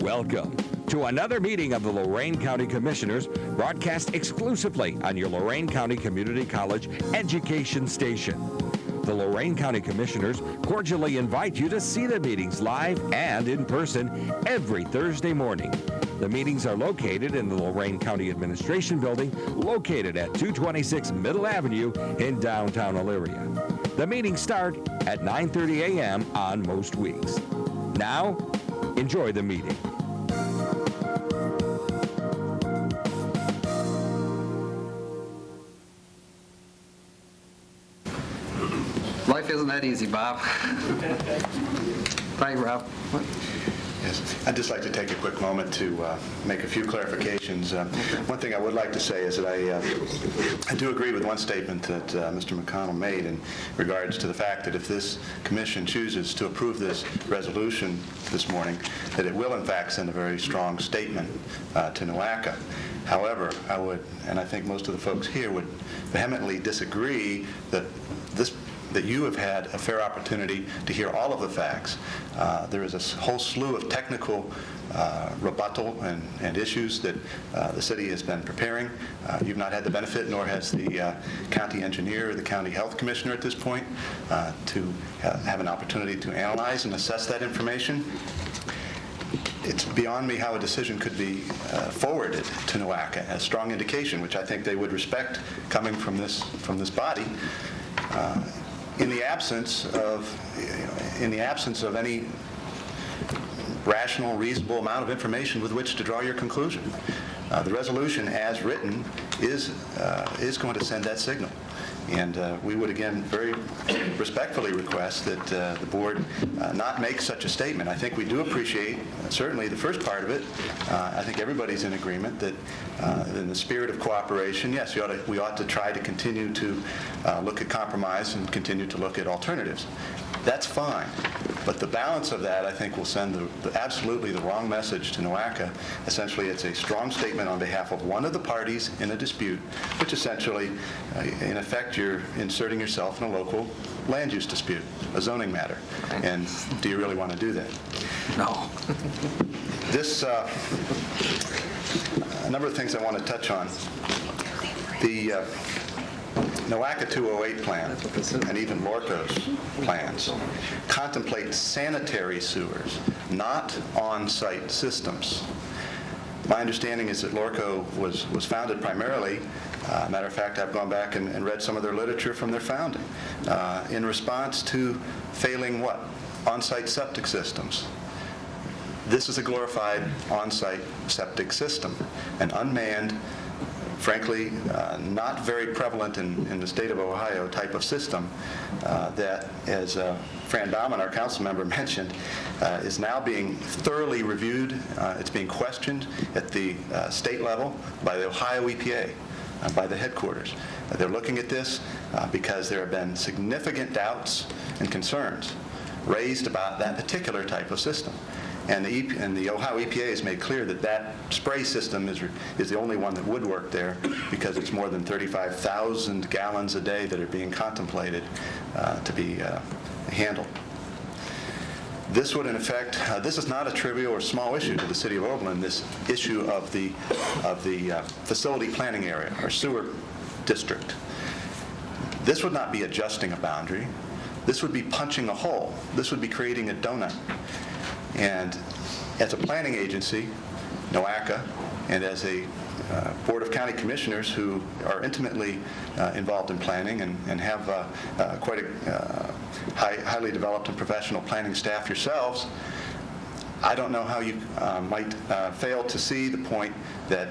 Welcome to another meeting of the Lorain County Commissioners, broadcast exclusively on your Lorain County Community College education station. The Lorain County Commissioners cordially invite you to see the meetings live and in person every Thursday morning. The meetings are located in the Lorain County Administration Building, located at 226 Middle Avenue in downtown Elyria. The meetings start at 9:30 a.m. on most weeks. Now, enjoy the meeting. Life isn't that easy, Bob. Right, Rob? Yes, I'd just like to take a quick moment to make a few clarifications. One thing I would like to say is that I do agree with one statement that Mr. McConnell made in regards to the fact that if this commission chooses to approve this resolution this morning, that it will in fact send a very strong statement to NOACA. However, I would, and I think most of the folks here would vehemently disagree that you have had a fair opportunity to hear all of the facts. There is a whole slew of technical rebuttal and issues that the city has been preparing. You've not had the benefit, nor has the county engineer or the county health commissioner at this point, to have an opportunity to analyze and assess that information. It's beyond me how a decision could be forwarded to NOACA, a strong indication, which I think they would respect coming from this body. In the absence of any rational, reasonable amount of information with which to draw your conclusion, the resolution, as written, is going to send that signal. And we would, again, very respectfully request that the board not make such a statement. I think we do appreciate, certainly, the first part of it. I think everybody's in agreement that in the spirit of cooperation, yes, we ought to try to continue to look at compromise and continue to look at alternatives. That's fine. But the balance of that, I think, will send absolutely the wrong message to NOACA. Essentially, it's a strong statement on behalf of one of the parties in a dispute, which essentially, in effect, you're inserting yourself in a local land use dispute, a zoning matter. And do you really want to do that? No. This, a number of things I want to touch on. The NOACA 208 plan, and even Lorco's plans, contemplate sanitary sewers, not on-site systems. My understanding is that Lorco was founded primarily, matter of fact, I've gone back and read some of their literature from their founding, in response to failing what? On-site septic systems. This is a glorified on-site septic system, an unmanned, frankly, not very prevalent in the state of Ohio type of system that, as Fran Baumann, our council member, mentioned, is now being thoroughly reviewed. It's being questioned at the state level by the Ohio EPA, by the headquarters. They're looking at this because there have been significant doubts and concerns raised about that particular type of system. And the Ohio EPA has made clear that spray system is the only one that would work there because it's more than 35,000 gallons a day that are being contemplated to be handled. This would, in effect, this is not a trivial or small issue to the city of Oberlin, this issue of the facility planning area, or sewer district. This would not be adjusting a boundary. This would be punching a hole. This would be creating a donut. And as a planning agency, NOACA, and as a Board of County Commissioners who are intimately involved in planning and have quite a highly developed and professional planning staff yourselves, I don't know how you might fail to see the point that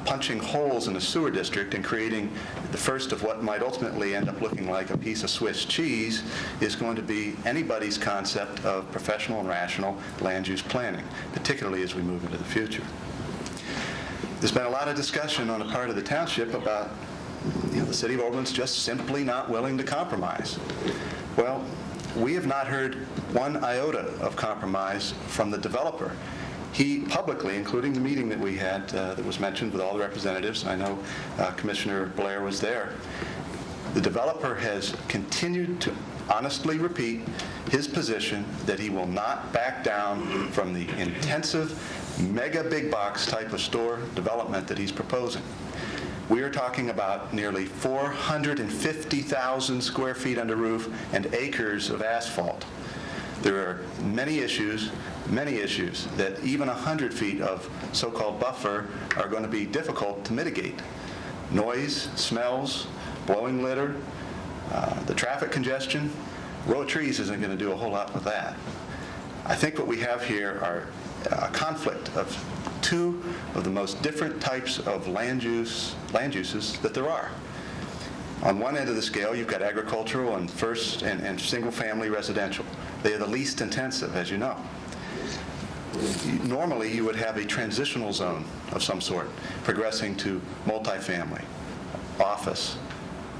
punching holes in a sewer district and creating the first of what might ultimately end up looking like a piece of Swiss cheese is going to be anybody's concept of professional and rational land use planning, particularly as we move into the future. There's been a lot of discussion on the part of the township about the city of Oberlin's just simply not willing to compromise. Well, we have not heard one iota of compromise from the developer. He publicly, including the meeting that we had that was mentioned with all the representatives, I know Commissioner Blair was there, the developer has continued to honestly repeat his position that he will not back down from the intensive mega big box type of store development that he's proposing. We are talking about nearly 450,000 square feet under roof and acres of asphalt. There are many issues that even 100 feet of so-called buffer are going to be difficult to mitigate. Noise, smells, blowing litter, the traffic congestion. Row of trees isn't going to do a whole lot with that. I think what we have here are a conflict of two of the most different types of land uses that there are. On one end of the scale, you've got agricultural and single-family residential. They are the least intensive, as you know. Normally, you would have a transitional zone of some sort, progressing to multifamily, office,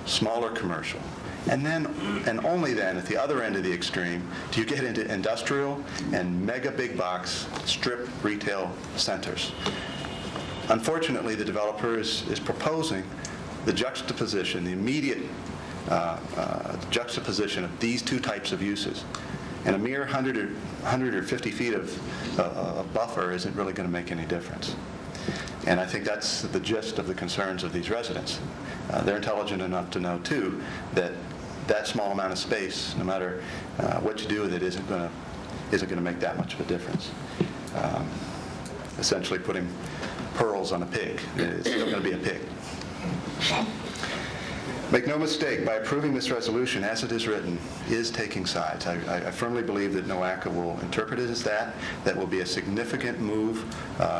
smaller commercial. And then, and only then, at the other end of the extreme, do you get into industrial and mega big box strip retail centers. Unfortunately, the developer is proposing the juxtaposition, the immediate juxtaposition of these two types of uses. And a mere 100 or 50 feet of buffer isn't really going to make any difference. And I think that's the gist of the concerns of these residents. They're intelligent enough to know, too, that small amount of space, no matter what you do with it, isn't going to make that much of a difference. Essentially putting pearls on a pig. It's still going to be a pig. Make no mistake, by approving this resolution as it is written, is taking sides. I firmly believe that NOACA will interpret it as that. That will be a significant move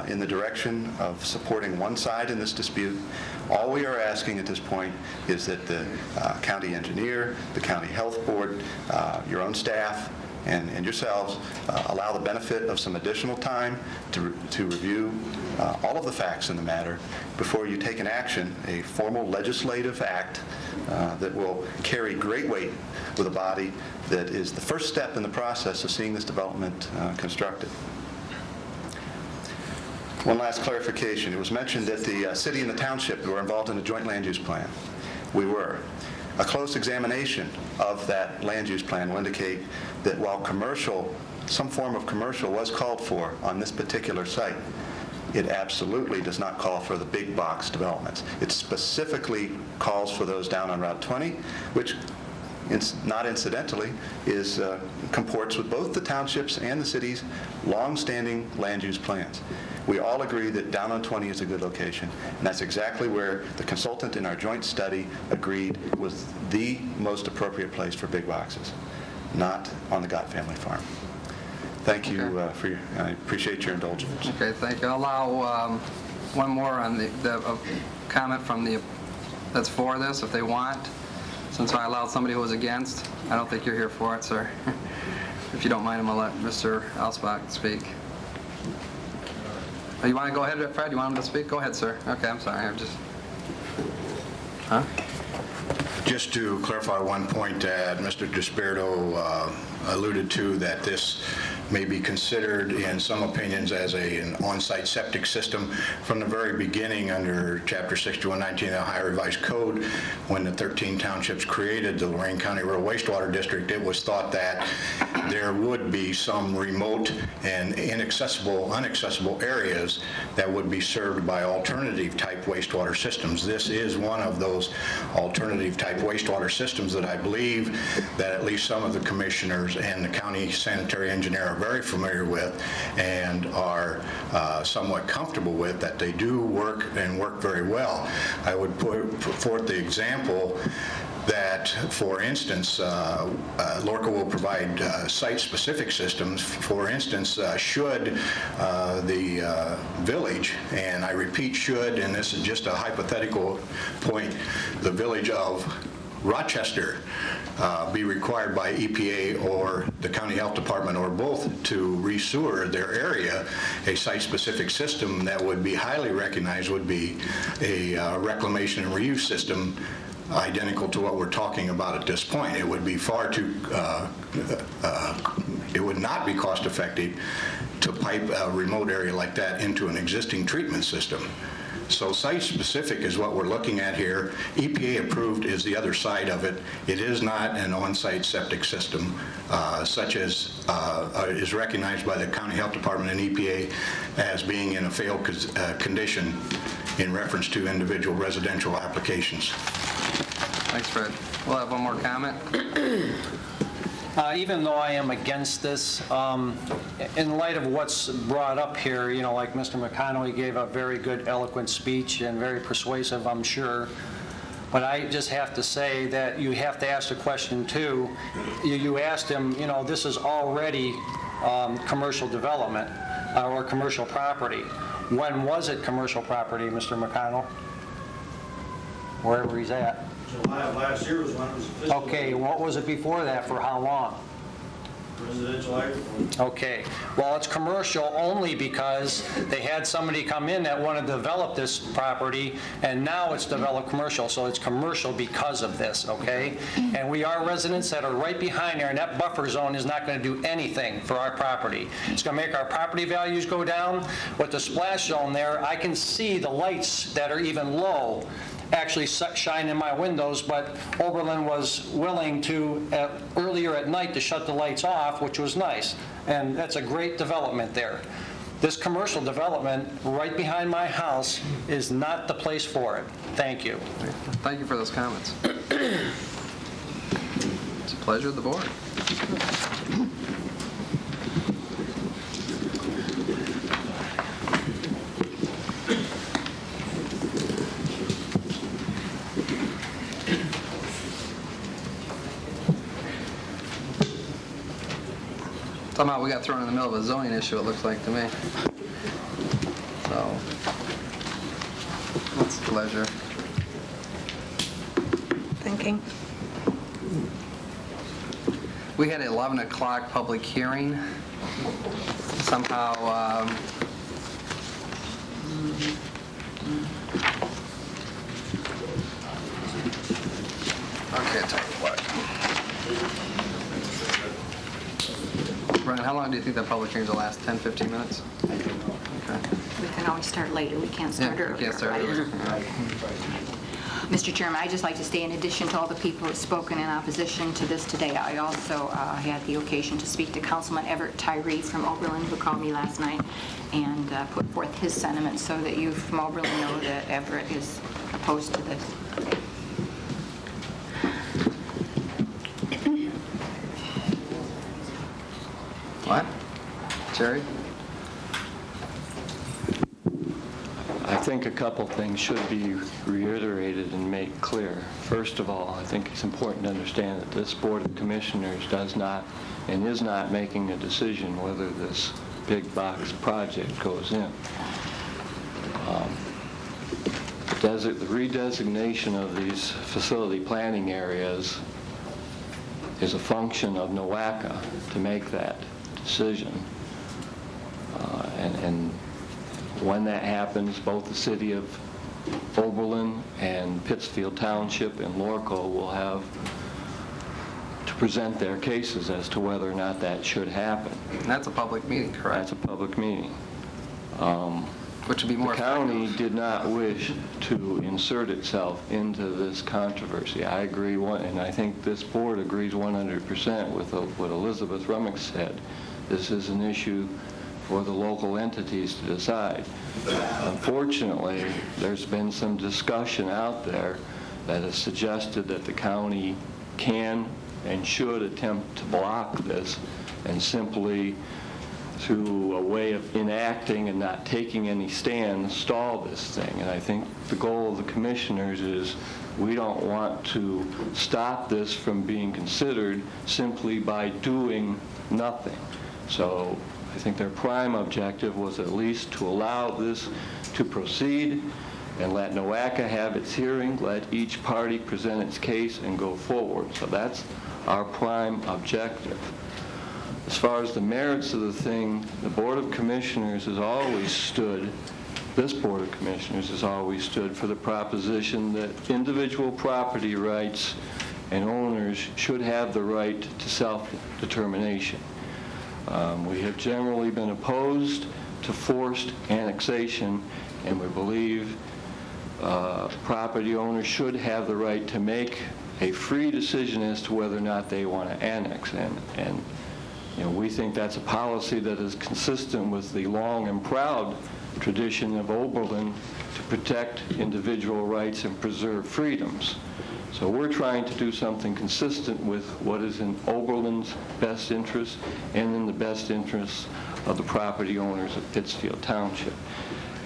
in the direction of supporting one side in this dispute. All we are asking at this point is that the county engineer, the county health board, your own staff, and yourselves allow the benefit of some additional time to review all of the facts in the matter before you take an action, a formal legislative act that will carry great weight with a body that is the first step in the process of seeing this development constructed. One last clarification. It was mentioned that the city and the township were involved in a joint land use plan. We were. A close examination of that land use plan will indicate that while commercial, some form of commercial was called for on this particular site, it absolutely does not call for the big box developments. It specifically calls for those down on Route 20, which, not incidentally, comports with both the townships and the city's long-standing land use plans. We all agree that down on 20 is a good location, and that's exactly where the consultant in our joint study agreed was the most appropriate place for big boxes, not on the Gott family farm. Thank you I appreciate your indulgence. Okay, thank you. I'll allow one more on the comment from that's for this, if they want. Since I allowed somebody who was against, I don't think you're here for it, sir. If you don't mind, I'm going to let Mr. Alsbach speak. Oh, you want to go ahead, Fred? You want him to speak? Go ahead, sir. Okay, I'm sorry. Just to clarify one point that Mr. DeSpirito alluded to, that this may be considered in some opinions as an on-site septic system. From the very beginning, under Chapter 6119 of the Ohio Revised Code, when the 13 townships created the Lorain County Rural Wastewater District, it was thought that there would be some remote and inaccessible areas that would be served by alternative type wastewater systems. This is one of those alternative type wastewater systems that I believe that at least some of the commissioners and the county sanitary engineer are very familiar with and are somewhat comfortable with, that they do work and work very well. I would put forth the example that, for instance, Lorca will provide site-specific systems. For instance, should the village, and I repeat should, and this is just a hypothetical point, the village of Rochester be required by EPA or the county health department or both to re-sewer their area, a site-specific system that would be highly recognized would be a reclamation and reuse system identical to what we're talking about at this point. It would be far too, it would not be cost effective to pipe a remote area like that into an existing treatment system. So site-specific is what we're looking at here. EPA approved is the other side of it. It is not an on-site septic system, such as is recognized by the County Health Department and EPA as being in a failed condition in reference to individual residential applications. Thanks, Fred. We'll have one more comment. Even though I am against this, in light of what's brought up here, you know, like Mr. McConnell, he gave a very good, eloquent speech and very persuasive, I'm sure. But I just have to say that you have to ask the question, too. You asked him, you know, this is already commercial development or commercial property. When was it commercial property, Mr. McConnell? Wherever he's at. July of last year was when it was official. Okay, what was it before that? For how long? Residential agriculture. Okay, well, it's commercial only because they had somebody come in that wanted to develop this property, and now it's developed commercial, so it's commercial because of this, okay? And we are residents that are right behind there, and that buffer zone is not going to do anything for our property. It's going to make our property values go down. With the splash zone there, I can see the lights that are even low actually shine in my windows, but Oberlin was willing to, earlier at night, to shut the lights off, which was nice. And that's a great development there. This commercial development right behind my house is not the place for it. Thank you. Thank you for those comments. It's a pleasure of the board. Somehow we got thrown in the middle of a zoning issue, it looks like to me. So, it's a pleasure. Thinking. We had an 11 o'clock public hearing. Somehow, okay, I'll tell you what. Brian, how long do you think that public hearing will last? 10, 15 minutes? Okay. We can always start later. We can't start Yeah, earlier. we can't start right? earlier. Mr. Chairman, I'd just like to say, in addition to all the people who have spoken in opposition to this today, I also had the occasion to speak to Councilman Everett Tyree from Oberlin, who called me last night and put forth his sentiments so that you from Oberlin know that Everett is opposed to this. What? Jerry? I think a couple things should be reiterated and made clear. First of all, I think it's important to understand that this Board of Commissioners does not and is not making a decision whether this big box project goes in. The redesignation of these facility planning areas is a function of NOACA to make that decision. And when that happens, both the city of Oberlin and Pittsfield Township and Lorco will have to present their cases as to whether or not that should happen. And that's a public meeting, correct? That's a public meeting. Which would be more The county effective. did not wish to insert itself into this controversy. I agree, and I think this board agrees 100% with what Elizabeth Rummick said. This is an issue for the local entities to decide. Unfortunately, there's been some discussion out there that has suggested that the county can and should attempt to block this and simply, through a way of enacting and not taking any stand, stall this thing. And I think the goal of the commissioners is we don't want to stop this from being considered simply by doing nothing. So I think their prime objective was at least to allow this to proceed and let NOACA have its hearing, let each party present its case and go forward. So that's our prime objective. As far as the merits of the thing, the Board of Commissioners has always stood, this Board of Commissioners has always stood for the proposition that individual property rights and owners should have the right to self-determination. We have generally been opposed to forced annexation, and we believe property owners should have the right to make a free decision as to whether or not they want to annex. And we think that's a policy that is consistent with the long and proud tradition of Oberlin to protect individual rights and preserve freedoms. So we're trying to do something consistent with what is in Oberlin's best interest and in the best interest of the property owners of Pittsfield Township.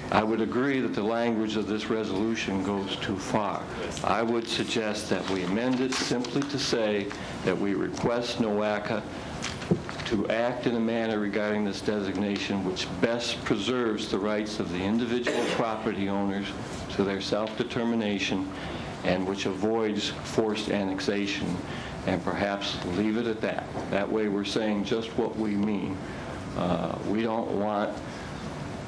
I would agree that the language of this resolution goes too far. I would suggest that we amend it simply to say that we request NOACA to act in a manner regarding this designation which best preserves the rights of the individual property owners to their self-determination and which avoids forced annexation, and perhaps leave it at that. That way we're saying just what we mean. We don't want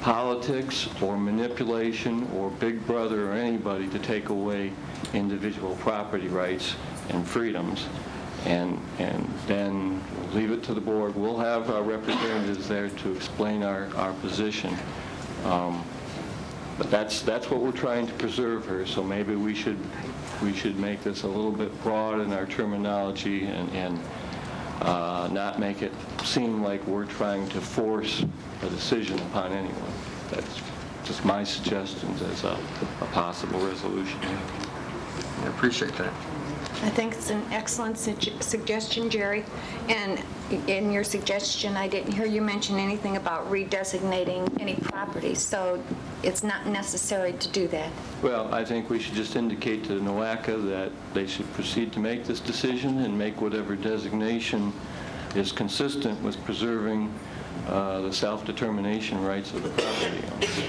politics or manipulation or Big Brother or anybody to take away individual property rights and freedoms, and then leave it to the board. We'll have our representatives there to explain our position. But that's what we're trying to preserve here. So maybe we should make this a little bit broad in our terminology and not make it seem like we're trying to force a decision upon anyone. That's just my suggestions as a possible resolution. I appreciate that. I think it's an excellent suggestion, Jerry. And in your suggestion, I didn't hear you mention anything about redesignating any property, so it's not necessary to do that. Well, I think we should just indicate to NOACA that they should proceed to make this decision and make whatever designation is consistent with preserving the self-determination rights of the property owners.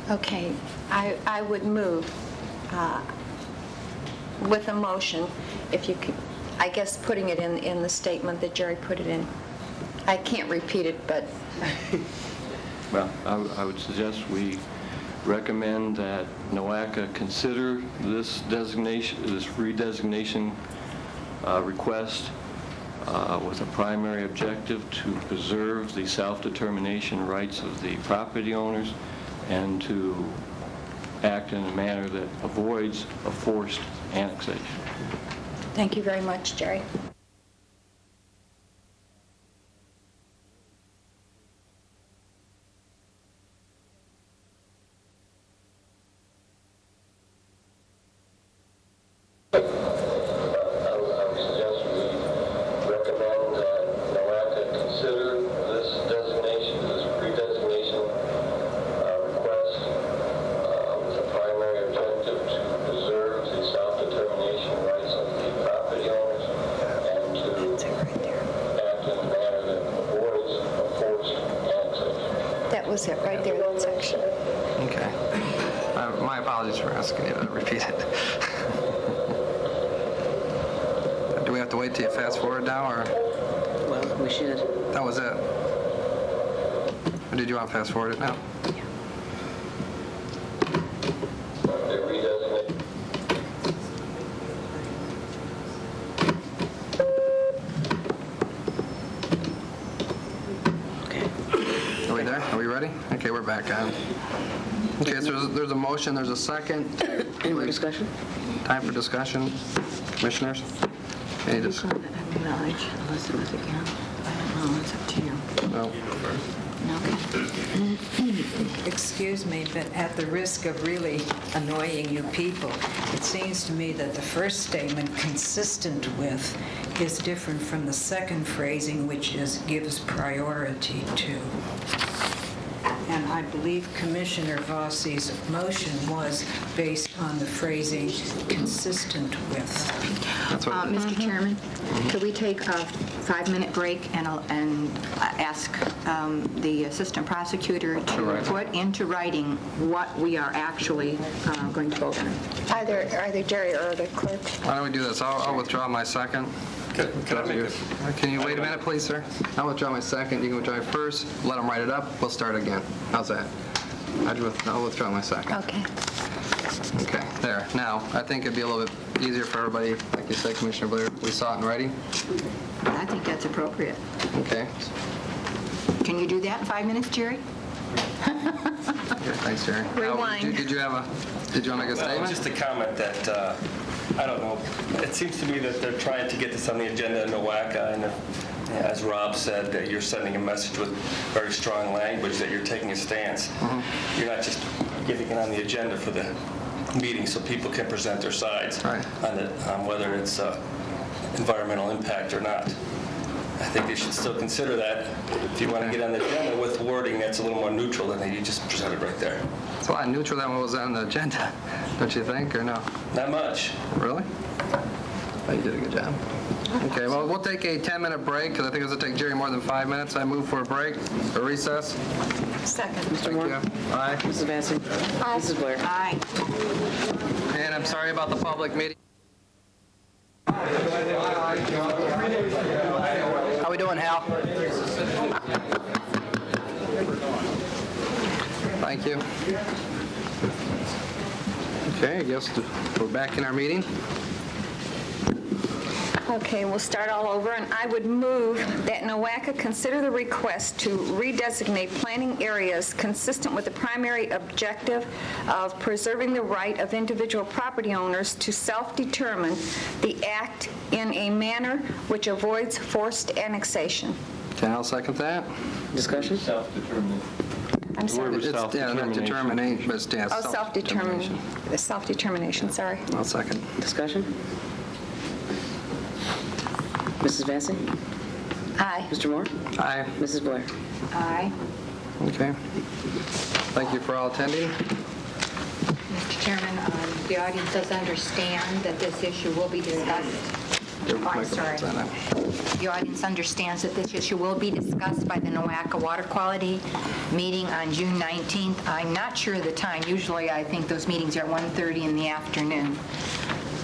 Okay, I would move with a motion, if you could, I guess putting it in the statement that Jerry put it in. I can't repeat it, but... Well, I would suggest we recommend that NOACA consider this designation, this redesignation request with a primary objective to preserve the self-determination rights of the property owners and to act in a manner that avoids a forced annexation. Thank you very much, Jerry. That was it, right there, that section. Okay. My apologies for asking you to repeat it. Do we have to wait till you fast forward now, or? Well, we should. That was it. Or did you want to fast forward it now? Are we there? Are we ready? Okay, we're back on. Okay, so there's a motion, there's a second. Any more discussion? Time for discussion. Commissioners? Any discussion? Acknowledge Elizabeth again. I don't know, it's up to you. No. Okay. Excuse me, but at the risk of really annoying you people, it seems to me that the first statement, consistent with, is different from the second phrasing, which is gives priority to. And I believe Commissioner Vossi's motion was based on the phrasing consistent with. That's what. Mr. Chairman, could we take a 5-minute break and ask the assistant prosecutor to put into writing what we are actually going to vote on? Either Jerry or the clerk. Why don't we do this? I'll withdraw my second. Can you wait a minute, please, sir? I'll withdraw my second. You can withdraw your first. Let them write it up. We'll start again. How's that? I'll withdraw my second. Okay. Okay, there. Now, I think it'd be a little bit easier for everybody, like you said, Commissioner Blair. We saw it in writing. I think that's appropriate. Okay. Can you do that in 5 minutes, Jerry? Okay, thanks, Jerry. Rewind. Did you want to make a statement? Just a comment that, I don't know, it seems to me that they're trying to get this on the agenda in NOACA, and as Rob said, that you're sending a message with very strong language that you're taking a stance. You're not just getting it on the agenda for the meeting so people can present their sides on whether it's environmental impact or not. I think they should still consider that if you want to get on the agenda with wording that's a little more neutral than you just presented right there. It's a lot neutral than what was on the agenda, don't you think, or no? Not much. Really? Oh, you did a good job. Okay, well, we'll take a 10-minute break, because I think it's going to take Jerry more than 5 minutes. I move for a break, a recess. Second. Mr. Moore? Aye. Mrs. Vacy? Aye. Mrs. Blair? Aye. And I'm sorry about the public meeting. How we doing, Hal? Thank you. Okay, I guess we're back in our meeting. Okay, we'll start all over, and I would move that NOACA consider the request to redesignate planning areas consistent with the primary objective of preserving the right of individual property owners to self-determine the act in a manner which avoids forced annexation. Okay, I'll second that. Discussion? Self-determination. I'm sorry. It's, not determination, but it's Self-determination. Self-determination, sorry. I'll second. Discussion? Mrs. Vacy? Aye. Mr. Moore? Aye. Mrs. Blair? Aye. Okay. Thank you for all attending. Mr. Chairman, the audience does understand that this issue will be discussed. Oh, I'm sorry. The audience understands that this issue will be discussed by the NOACA Water Quality meeting on June 19th. I'm not sure of the time. Usually, I think those meetings are at 1:30 in the afternoon.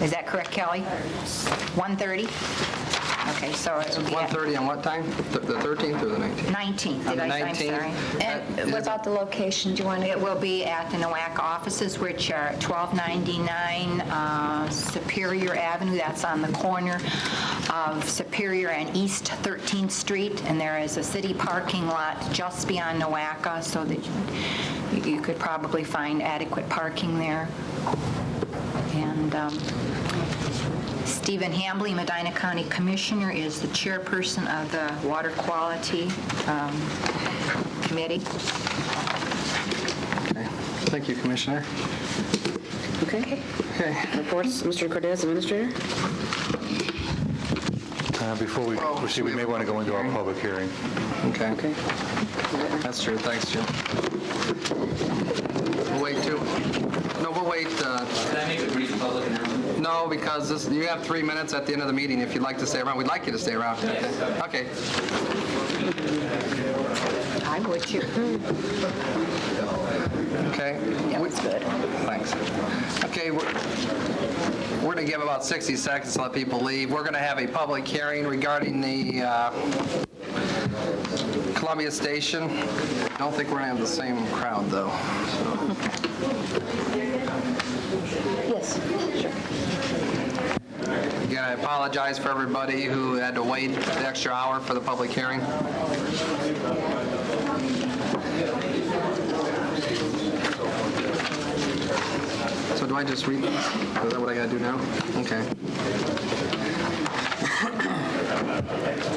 Is that correct, Kelly? 1:30? Okay, so it will be at 1:30 on what time? The 13th or the 19th? 19th. On the I'm 19th. sorry. And what about the location? Do you want to? It will be at the NOACA offices, which are at 1299 Superior Avenue. That's on the corner of Superior and East 13th Street. And there is a city parking lot just beyond NOACA, so that you could probably find adequate parking there. And Stephen Hambley, Medina County Commissioner, is the chairperson of the Water Quality Committee. Okay. Thank you, Commissioner. Okay. Okay. Reports, Mr. Cordes, Administrator? Before we proceed, we may want to go into our public hearing. Okay. Okay. That's true. Thanks, Jim. We'll wait too. No, we'll wait. Can I make a brief public announcement? No, because you have 3 minutes at the end of the meeting if you'd like to stay around. We'd like you to stay around. Okay. I would too. Okay. That was good. Thanks. Okay, we're going to give about 60 seconds to let people leave. We're going to have a public hearing regarding the Columbia Station. I don't think we're going to have the same crowd, though. Yes, sure. Again, I apologize for everybody who had to wait the extra hour for the public hearing. So do I just read these? Is that what I got to do now? Okay.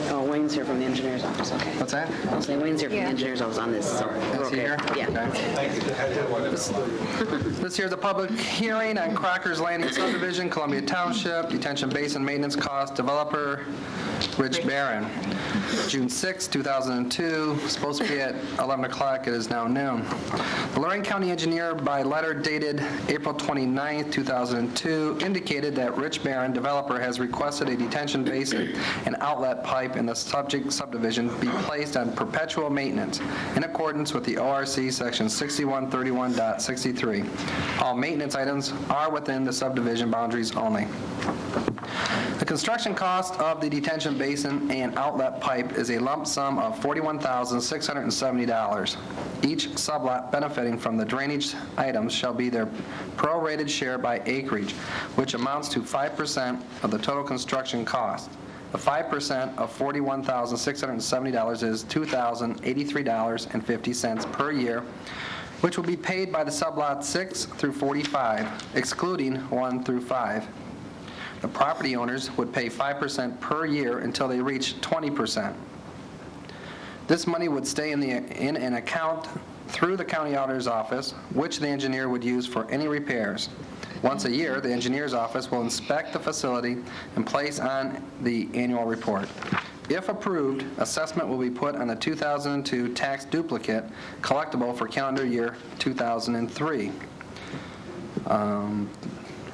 Oh, Wayne's here from the engineer's office, okay. What's that? I'll say Wayne's here from the engineer's office on this, so we're Is he okay. here? Yeah. Okay. This here's a public hearing on Crocker's Landing subdivision, Columbia Township, detention basin maintenance cost, developer Rich Barron. June 6, 2002, supposed to be at 11 o'clock, it is now noon. The Lorain County engineer, by letter dated April 29, 2002, indicated that Rich Barron, developer, has requested a detention basin and outlet pipe in the subject subdivision be placed on perpetual maintenance in accordance with the ORC section 6131.63. All maintenance items are within the subdivision boundaries only. The construction cost of the detention basin and outlet pipe is a lump sum of $41,670. Each sublot benefiting from the drainage items shall be their prorated share by acreage, which amounts to 5% of the total construction cost. The 5% of $41,670 is $2,083.50 per year, which will be paid by the sublots 6 through 45, excluding 1 through 5. The property owners would pay 5% per year until they reach 20%. This money would stay in an account through the county auditor's office, which the engineer would use for any repairs. Once a year, the engineer's office will inspect the facility and place on the annual report. If approved, assessment will be put on the 2002 tax duplicate collectible for calendar year 2003.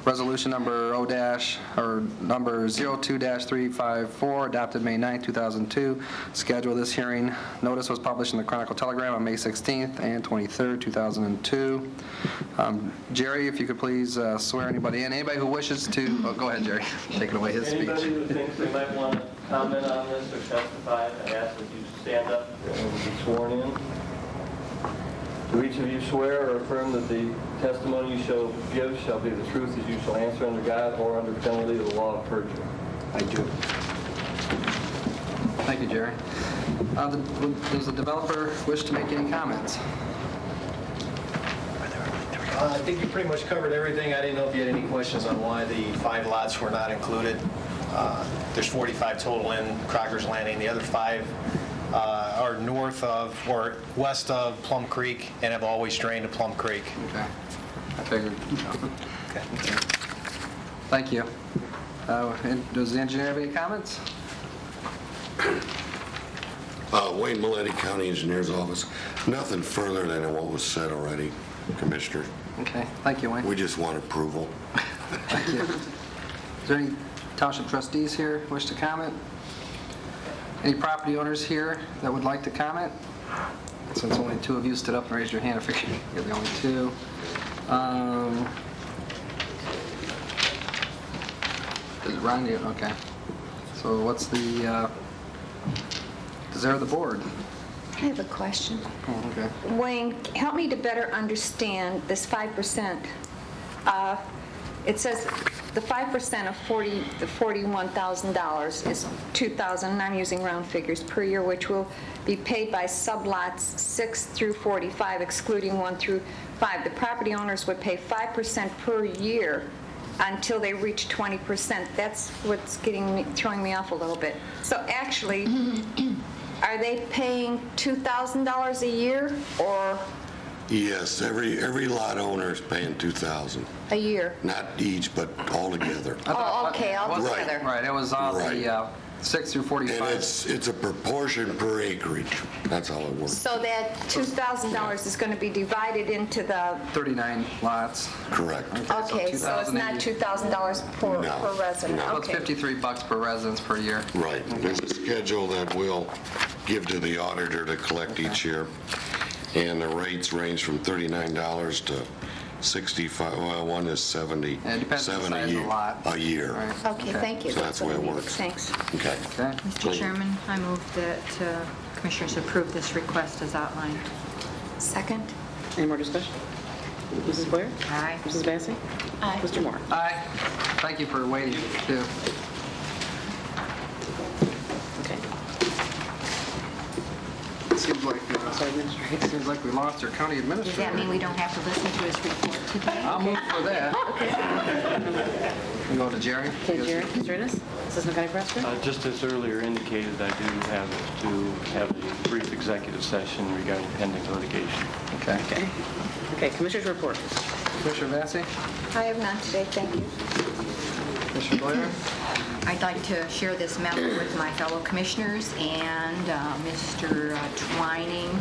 Resolution number number 02-354, adopted May 9, 2002. Schedule this hearing. Notice was published in the Chronicle Telegram on May 16th and 23rd, 2002. Jerry, if you could please swear anybody in. Anybody who wishes to, go ahead, Jerry, taking away his speech. Anybody who thinks they might want to comment on this or testify, I ask that you stand up and be sworn in. Do each of you swear or affirm that the testimony you shall give shall be the truth as you shall answer under God or under penalty of the law of perjury? I do. Thank you, Jerry. Does the developer wish to make any comments? I think you pretty much covered everything. I didn't know if you had any questions on why the 5 lots were not included. There's 45 total in Crocker's Landing. The other 5 are north of or west of Plum Creek and have always drained to Plum Creek. Okay. I figured. Okay. Thank you. Does the engineer have any comments? Wayne Milletti, County Engineer's Office. Nothing further than what was said already, Commissioner. Okay. Thank you, Wayne. We just want approval. Thank you. Is there any township trustees here who wish to comment? Any property owners here that would like to comment? Since only 2 of you stood up and raised your hand, I figured you're the only 2. Is it Ron? Okay. So what's the desire of the board? I have a question. Oh, okay. Wayne, help me to better understand this 5%. It says the 5% of the $41,000 is $2,000, and I'm using round figures, per year, which will be paid by sublots 6 through 45, excluding 1 through 5. The property owners would pay 5% per year until they reach 20%. That's what's throwing me off a little bit. So actually, are they paying $2,000 a year or? Yes, every lot owner is paying $2,000. A year? Not each, but all together. Oh, okay, all together. Right, it was all the 6 through 45. And it's a proportion per acreage. That's how it works. So that $2,000 is going to be divided into the... 39 lots. Correct. Okay, so it's not $2,000 per resident. No. Well, it's Okay. $53 per residence per year. Right. There's a schedule that we'll give to the auditor to collect each year. And the rates range from $39 to $65. Well, one is $77 And it depends on the size of the lot. a year. Right. Okay, thank you. So that's the way it what I needed. works. Thanks. Okay. Okay. Mr. Chairman, I move that Commissioners approve this request as outlined. Second? Any more discussion? Mrs. Blair? Aye. Mrs. Vacy? Aye. Mr. Moore? Aye. Thank you for waiting, too. Okay. Seems like we lost our county Does administrator. that mean we don't have to listen to his report today? I'll move for that. We go to Jerry. Okay, Jerry, Mr. Ennis, Assistant County Prosecutor? Just as earlier indicated, I do have to have a brief executive session regarding pending litigation. Okay. Okay, Commissioners report. Commissioner Vacy? I have none today, thank you. Commissioner Blair? I'd like to share this memo with my fellow commissioners and Mr. Twining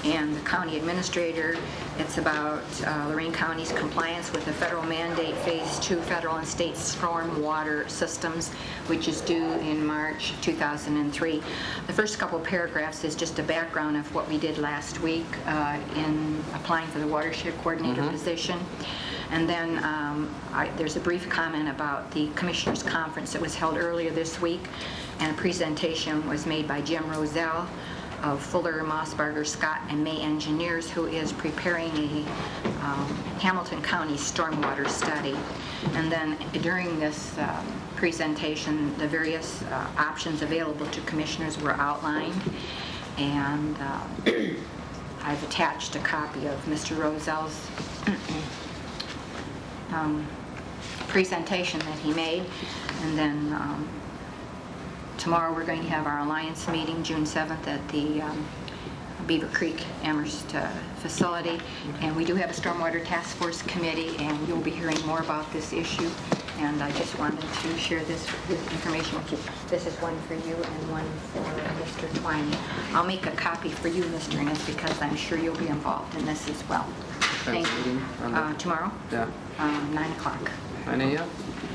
and the county administrator. It's about Lorain County's compliance with the federal mandate Phase 2 federal and state storm water systems, which is due in March 2003. The first couple paragraphs is just a background of what we did last week in applying for the watershed coordinator position. And then there's a brief comment about the Commissioners' Conference that was held earlier this week, and a presentation was made by Jim Rozelle of Fuller, Mossbarger, Scott, and May Engineers, who is preparing a Hamilton County stormwater study. And then during this presentation, the various options available to commissioners were outlined, and I've attached a copy of Mr. Rozell's presentation that he made, and then tomorrow we're going to have our Alliance meeting, June 7th, at the Beaver Creek Amherst facility, and we do have a Stormwater Task Force Committee, and you'll be hearing more about this issue, and I just wanted to share this information with you. This is one for you and one for Mr. Twine. I'll make a copy for you, Mr. Innes, because I'm sure you'll be involved in this as well. Thank you. Tomorrow? Yeah. 9 o'clock. 9 a.m.?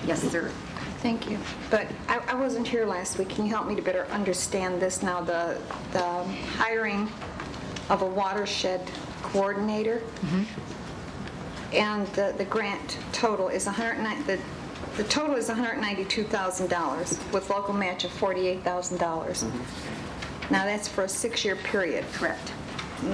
Yes, sir. Thank you. But I wasn't here last week. Can you help me to better understand this now? The hiring of a watershed coordinator, and the grant total is the total is $192,000 with local match of $48,000. Now that's for a 6-year period. Correct.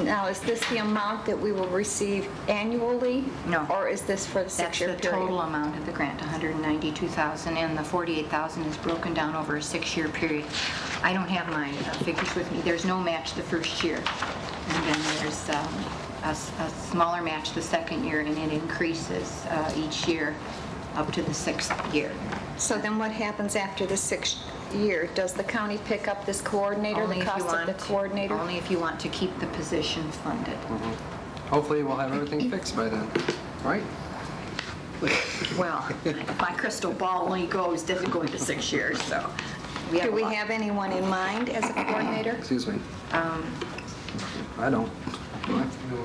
Now, is this the amount that we will receive annually? No. Or is this for the 6-year period? That's the total amount of the grant, $192,000, and the $48,000 is broken down over a 6-year period. I don't have my figures with me. There's no match the first year, and then there's a smaller match the second year, and it increases each year up to the 6th year. So then what happens after the 6th year? Does the county pick up this coordinator, the cost of the coordinator? Only if you want to keep the position funded. Hopefully we'll have everything fixed by then, right? Well, my crystal ball only doesn't go into 6 years, so. Do we have anyone in mind as a coordinator? Excuse me. I don't. We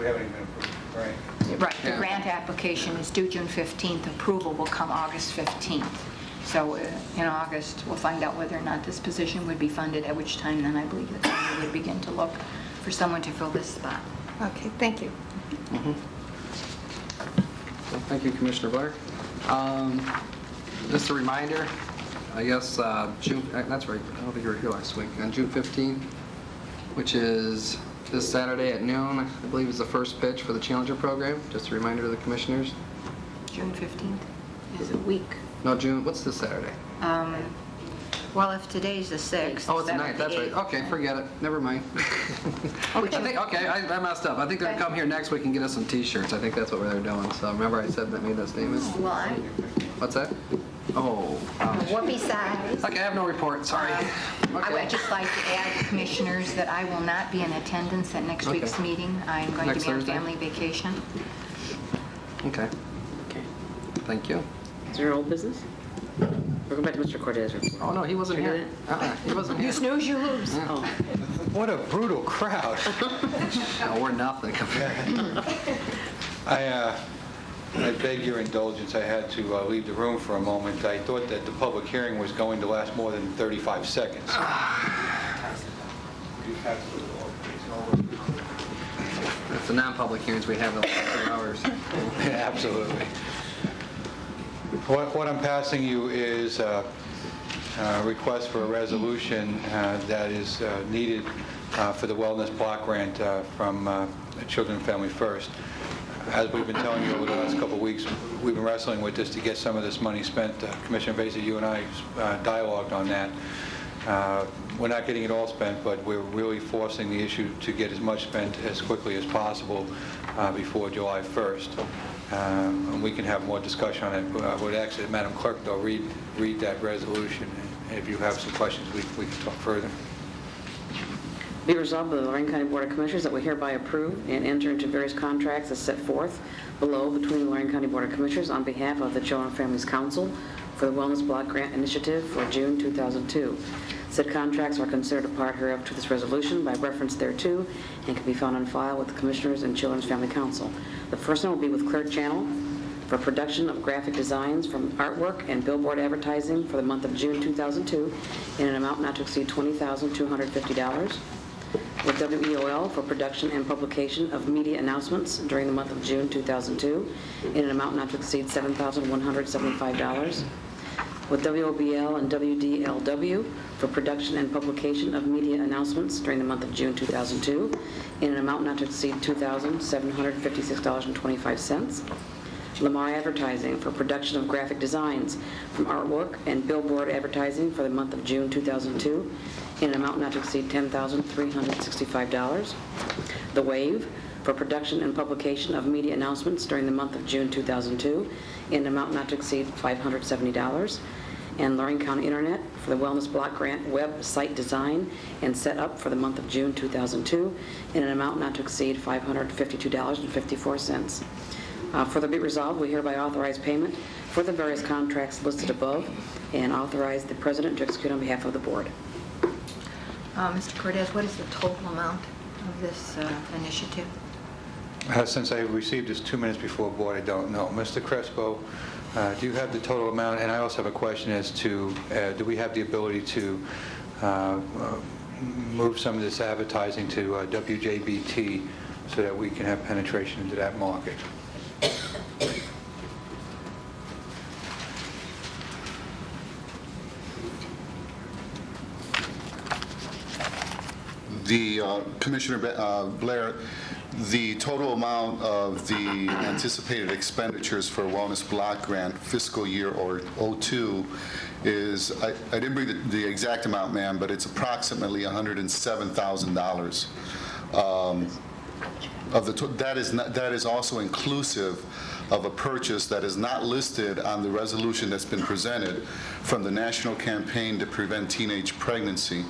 haven't even approved, right? Right, the grant application is due June 15th. Approval will come August 15th. So in August, we'll find out whether or not this position would be funded, at which time then I believe the county would begin to look for someone to fill this spot. Okay, thank you. So, thank you, Commissioner Blair. Just a reminder, I guess June, that's right, I don't think you were here last week, on June 15th, which is this Saturday at noon, I believe is the first pitch for the Challenger program. Just a reminder to the commissioners. June 15th is a week. No, June, what's this Saturday? Well, if today's the 6th. Oh, it's the 9th, that's right. Okay, forget it, never mind. I messed up. I think they'll come here next week and get us some T-shirts. I think that's what they're doing. So remember I said that, made that statement? Well, What's that? Oh. What besides? Okay, I have no report, sorry. I would just like to add, commissioners, that I will not be in attendance at next week's meeting. I'm going Next to be on Thursday? family vacation. Okay. Thank you. Is there old business? We'll go back to Mr. Cortez. Oh, no, he wasn't here. He wasn't here. You snooze, you lose. Yeah. Oh. What a brutal crowd. No, we're nothing. I beg your indulgence, I had to leave the room for a moment. I thought that the public hearing was going to last more than 35 seconds. It's the non-public hearings we have in the last 2 hours. Yeah, absolutely. What I'm passing you is a request for a resolution that is needed for the wellness block grant from Children and Family First. As we've been telling you over the last couple of weeks, we've been wrestling with this to get some of this money spent. Commissioner Basie, you and I dialogued on that. We're not getting it all spent, but we're really forcing the issue to get as much spent as quickly as possible before July 1st. And we can have more discussion on it. I would actually, Madam Clerk, though, read that resolution. And if you have some questions, we can talk further. Be resolved by the Lorain County Board of Commissioners that we hereby approve and enter into various contracts as set forth below between the Lorain County Board of Commissioners on behalf of the Children and Families Council for the Wellness Block Grant Initiative for June 2002. Said contracts are considered a part hereof to this resolution by reference thereto and can be found on file with the Commissioners and Children's Family Council. The first one will be with Clerk Channel for production of graphic designs from artwork and billboard advertising for the month of June 2002 in an amount not to exceed $20,250. With WEOL for production and publication of media announcements during the month of June 2002 in an amount not to exceed $7,175. With WOBL and WDLW for production and publication of media announcements during the month of June 2002 in an amount not to exceed $2,756.25. Lamar Advertising for production of graphic designs from artwork and billboard advertising for the month of June 2002 in an amount not to exceed $10,365. The Wave for production and publication of media announcements during the month of June 2002 in an amount not to exceed $570. And Lorain County Internet for the Wellness Block Grant website design and set up for the month of June 2002 in an amount not to exceed $552.54. Further be resolved, we hereby authorize payment for the various contracts listed above and authorize the President to execute on behalf of the Board. Mr. Cortez, what is the total amount of this initiative? Since I received this 2 minutes before board, I don't know. Mr. Crespo, do you have the total amount? And I also have a question as to, do we have the ability to move some of this advertising to WJBT so that we can have penetration into that market? Commissioner Blair, the total amount of the anticipated expenditures for Wellness Block Grant fiscal year or 02 is, I didn't bring the exact amount, ma'am, but it's approximately $107,000. That is also inclusive of a purchase that is not listed on the resolution that's been presented from the National Campaign to Prevent Teenage Pregnancy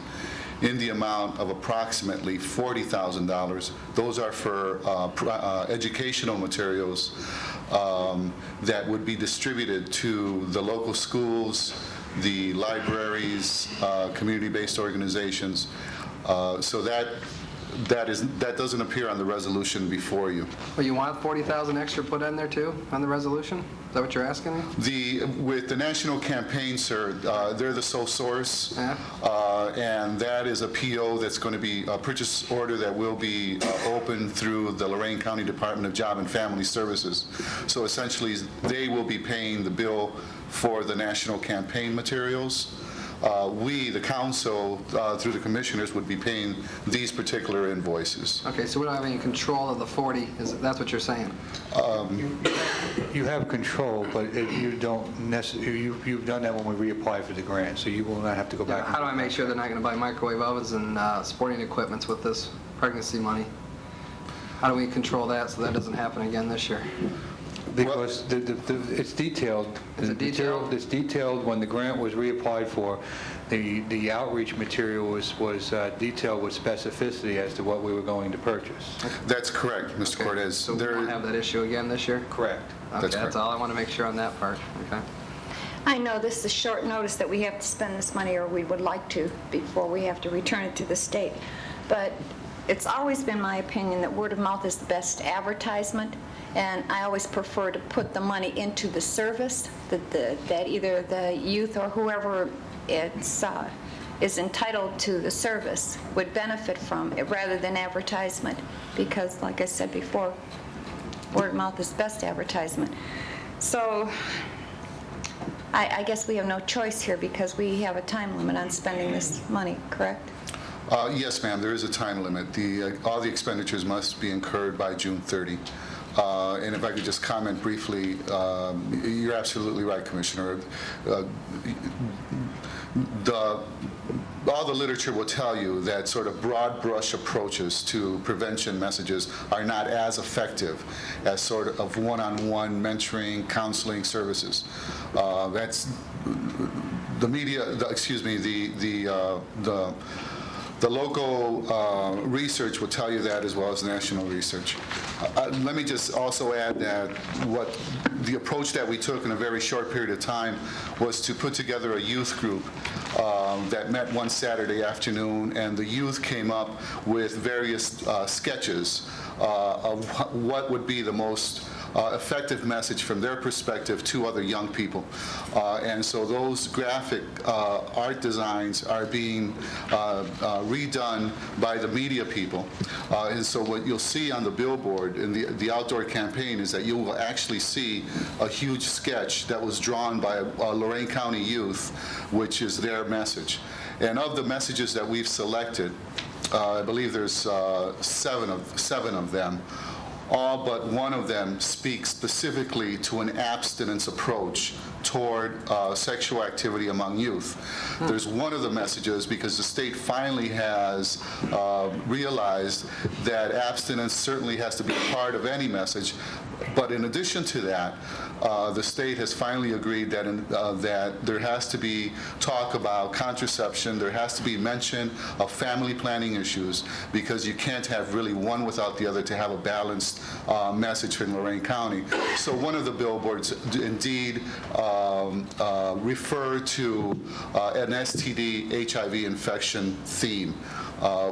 in the amount of approximately $40,000. Those are for educational materials that would be distributed to the local schools, the libraries, community-based organizations. So that doesn't appear on the resolution before you. Well, you want 40,000 extra put in there too on the resolution? Is that what you're asking me? With the national campaign, sir, they're the sole source, and that is a PO that's going to be a purchase order that will be open through the Lorain County Department of Job and Family Services. So essentially, they will be paying the bill for the national campaign materials. We, the council, through the commissioners, would be paying these particular invoices. Okay, so we don't have any control of the 40, that's what you're saying? You have control, but you don't necessarily, you've done that when we reapply for the grant, so you will not have to go back. How do I make sure they're not going to buy microwave ovens and sporting equipments with this pregnancy money? How do we control that so that doesn't happen again this year? Because it's detailed. Is it detailed? It's detailed. When the grant was reapplied for, the outreach material was detailed with specificity as to what we were going to purchase. That's correct, Mr. Cortez. So we won't have that issue again this year? Correct. Okay, that's all I want to make sure on that part. Okay. I know this is short notice that we have to spend this money, or we would like to, before we have to return it to the state. But it's always been my opinion that word of mouth is the best advertisement, and I always prefer to put the money into the service that either the youth or whoever is entitled to the service would benefit from it, rather than advertisement, because, like I said before, word of mouth is best advertisement. So I guess we have no choice here because we have a time limit on spending this money, correct? Yes, ma'am, there is a time limit. All the expenditures must be incurred by June 30. And if I could just comment briefly, you're absolutely right, Commissioner. All the literature will tell you that sort of broad brush approaches to prevention messages are not as effective as sort of one-on-one mentoring, counseling services. That's the media, the local research will tell you that, as well as national research. Let me just also add that the approach that we took in a very short period of time was to put together a youth group that met one Saturday afternoon, and the youth came up with various sketches of what would be the most effective message from their perspective to other young people. And so those graphic art designs are being redone by the media people. And so what you'll see on the billboard in the outdoor campaign is that you will actually see a huge sketch that was drawn by Lorain County youth, which is their message. And of the messages that we've selected, I believe there's seven of them. all but one of them speak specifically to an abstinence approach toward sexual activity among youth. There's one of the messages, because the state finally has realized that abstinence certainly has to be part of any message, but in addition to that, the state has finally agreed that that there has to be talk about contraception, there has to be mention of family planning issues, because you can't have really one without the other to have a balanced message in Lorain County. So one of the billboards indeed refer to an STD HIV infection theme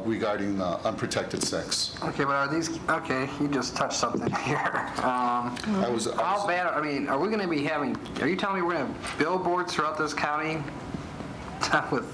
regarding unprotected sex. Okay, but are these, okay, you just touched something here. How bad, I mean, are we going to be having, are you telling me we're going to have billboards throughout this county with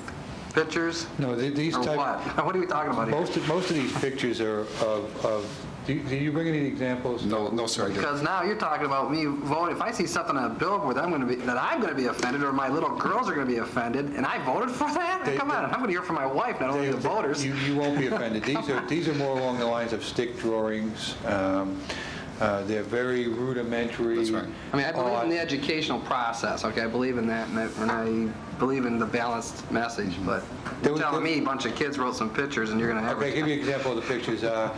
pictures? No, these or type... what? What are we talking about here? Most of these pictures are of do you bring any examples? No, sir, I didn't. Because now you're talking about me voting. If I see something on a billboard that I'm going to be offended, or my little girls are going to be offended, and I voted for that? Come on, I'm going to hear from my wife, not only the voters. You won't be offended. These are more along the lines of stick drawings. They're very rudimentary. That's right. I mean, I believe in the educational process, okay? I believe in that, and I believe in the balanced message, but you're telling me a bunch of kids wrote some pictures and you're going to have... Okay, give you an example of the pictures. A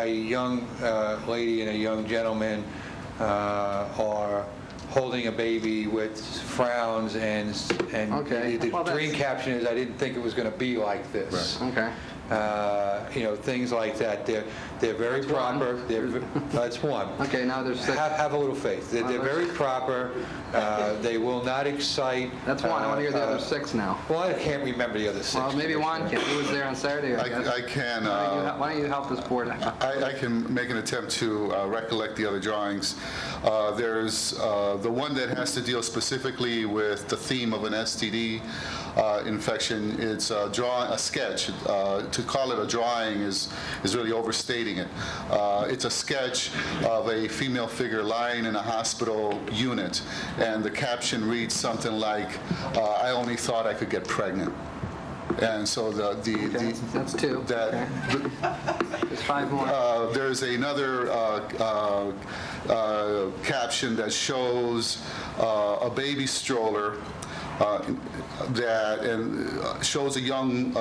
young lady and a young gentleman are holding a baby with frowns, and okay. the dream caption is, "I didn't think it was going to be like this." Right. Okay. Things like that. They're very proper. That's one. Okay, now there's 6. Have a little faith. They're very proper. They will not excite. That's one. I want to hear the other 6 now. Well, I can't remember the other 6. Well, maybe Juan can. He was there on Saturday. I can. Why don't you help this board? I can make an attempt to recollect the other drawings. There's the one that has to deal specifically with the theme of an STD infection. It's a sketch. To call it a drawing is really overstating it. It's a sketch of a female figure lying in a hospital unit, and the caption reads something like, "I only thought I could get pregnant." And so that's 2. There's 5 more. There's another caption that shows a baby stroller shows a young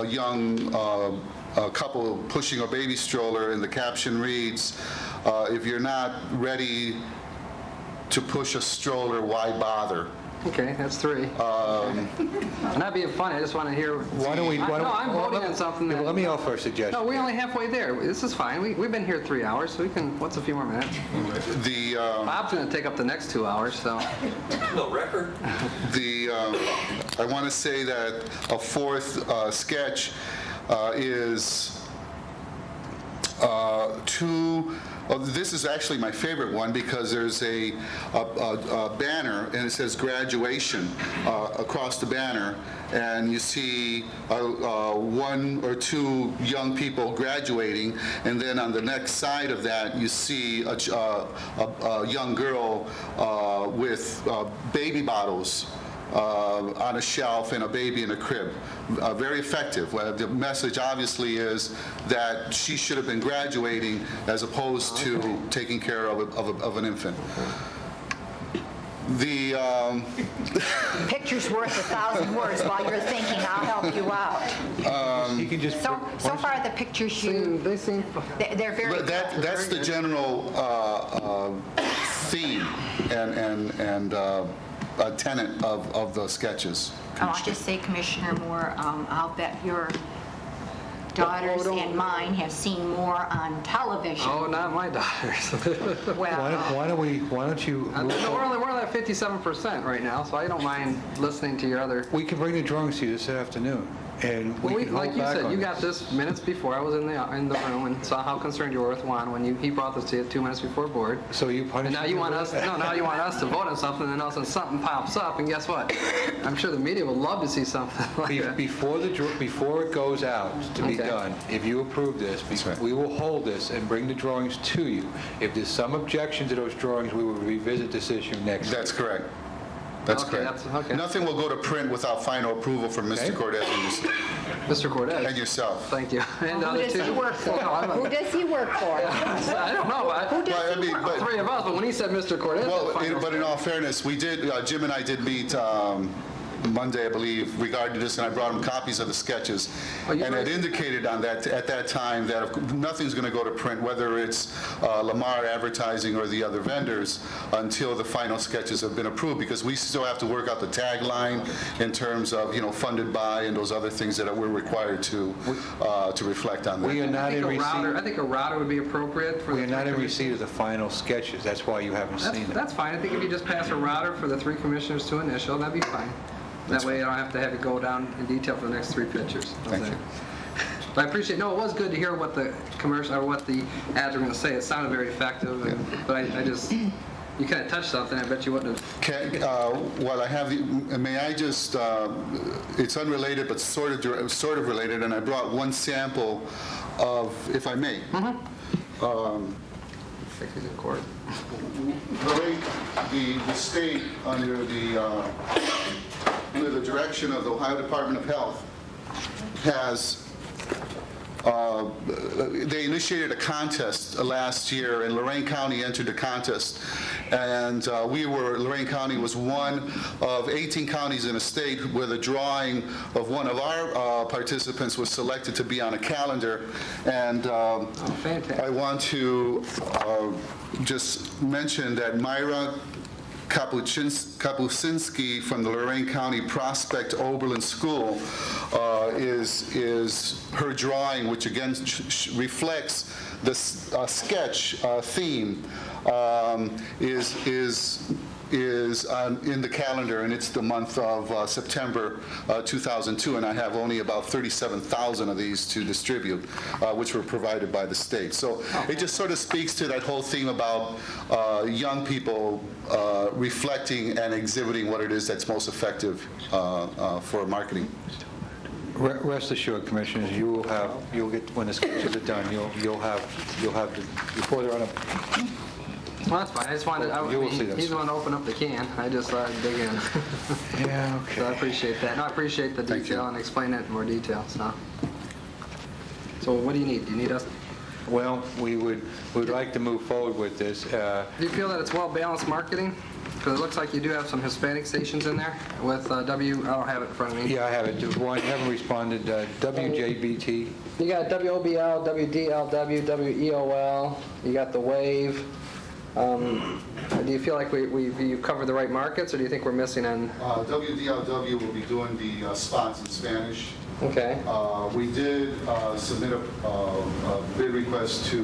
couple pushing a baby stroller, and the caption reads, "If you're not ready to push a stroller, why bother?" Okay, that's 3. I'm not being funny. I just want to hear. I'm voting on something. Let me offer a suggestion. No, we're only halfway there. This is fine. We've been here 3 hours, so we can. What's a few more minutes? Bob's going to take up the next 2 hours, so. No record. I want to say that a 4th sketch is this is actually my favorite one, because there's a banner, and it says graduation across the banner, and you see 1 or 2 young people graduating, and then on the next side of that you see a young girl with baby bottles on a shelf and a baby in a crib. Very effective. The message obviously is that she should have been graduating as opposed to taking care of an infant. The Picture's worth 1,000 words. While you're thinking, I'll help you out. So far, the pictures they're very. That's the general theme and tenet of the sketches. I'll just say, Commissioner Moore, I'll bet your daughters and mine have seen more on television. Oh, not my daughters. Well, why don't you? We're at 57% right now, so I don't mind listening to your other. We can bring the drawings to you this afternoon, and like you said, you got this minutes before I was in the room and saw how concerned you were with Juan when he brought this to you 2 minutes before board. So you punished. And now you want us. Now you want us to vote on something, and then all of a sudden something pops up, and guess what? I'm sure the media would love to see something like that. Before it goes out to be done, if you approve this, we will hold this and bring the drawings to you. If there's some objection to those drawings, we will revisit this issue next. That's correct. That's Okay, correct. okay. Nothing will go to print without final approval from Mr. Cortez Mr. Cortez. and yourself. Thank you. And the Who other does two. he work for? Who does he work for? I don't know. Who does Well, I he mean, work but- Three of us, but when he said Mr. Cortez, Well, that's fine. but in all fairness, we did, Jim and I did meet Monday, I believe, regarding this, and I brought him copies of the sketches. you And raised- it indicated on that, at that time, that nothing's going to go to print, whether it's Lamar Advertising or the other vendors, until the final sketches have been approved, because we still have to work out the tagline in terms of, funded by and those other things that we're required to reflect on that. We are not in receipt. I think a router would be appropriate for We the are not in three receipt of the final sketches. That's why you haven't seen them. That's fine. I think if you just pass a router for the three commissioners to initial, that'd be fine. That way I don't have to have you go down in detail for the next three pictures. Thank you. But I appreciate, no, it was good to hear what the commercial, or what the ads were going to say. It sounded very effective, but I just, you kind of touched something, I bet you wouldn't have. Well, I have, may I just, it's unrelated, but sort of related, and I brought one sample of, if I may. He's in court. The state, under the direction of the Ohio Department of Health, has, they initiated a contest last year, and Lorain County entered the contest. And Lorain County was one of 18 counties in the state where the drawing of one of our participants was selected to be on a calendar. And fantastic. I want to just mention that Myra Kapusinski from the Lorain County Prospect Oberlin School is her drawing, which again reflects the sketch theme, is in the calendar, and it's the month of September 2002, and I have only about 37,000 of these to distribute, which were provided by the state. So it just sort of speaks to that whole theme about young people reflecting and exhibiting what it is that's most effective for marketing. Rest assured, Commissioners, you'll get, when the sketches are done, you'll have before they're on a... Well, that's fine. I just wanted, You will see this. he's the one to open up the can. I just thought I'd dig in. Yeah, okay. So I appreciate that. No, I appreciate the detail and explain it in more detail, so. So what do you need? Do you need us? Well, we'd like to move forward with this. Do you feel that it's well-balanced marketing? Because it looks like you do have some Hispanic stations in there with I don't have it in front of me. Yeah, I have it. One, haven't responded. WJBT. You got WOBL, WDLW, WEOL, you got the Wave. Do you feel like you covered the right markets, or do you think we're missing on? WDLW will be doing the spots in Spanish. Okay. We did submit a bid request to...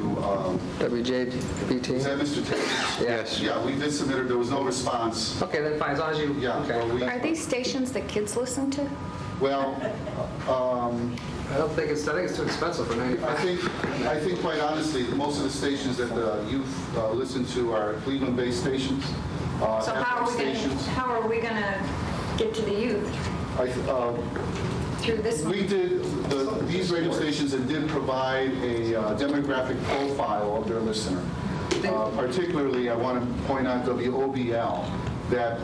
WJBT? Is that Mr. Taylor? Yes. Yeah, we did submit it. There was no response. Okay, then fine, as long as you... Yeah. Okay. Well, Are these stations that kids listen to? Well, I don't think it's too expensive for 95. I think quite honestly, most of the stations that the youth listen to are Cleveland-based stations. So how are we going to get to the youth through this one? We did, these radio stations did provide a demographic profile of their listener. Particularly, I want to point out WOBL, that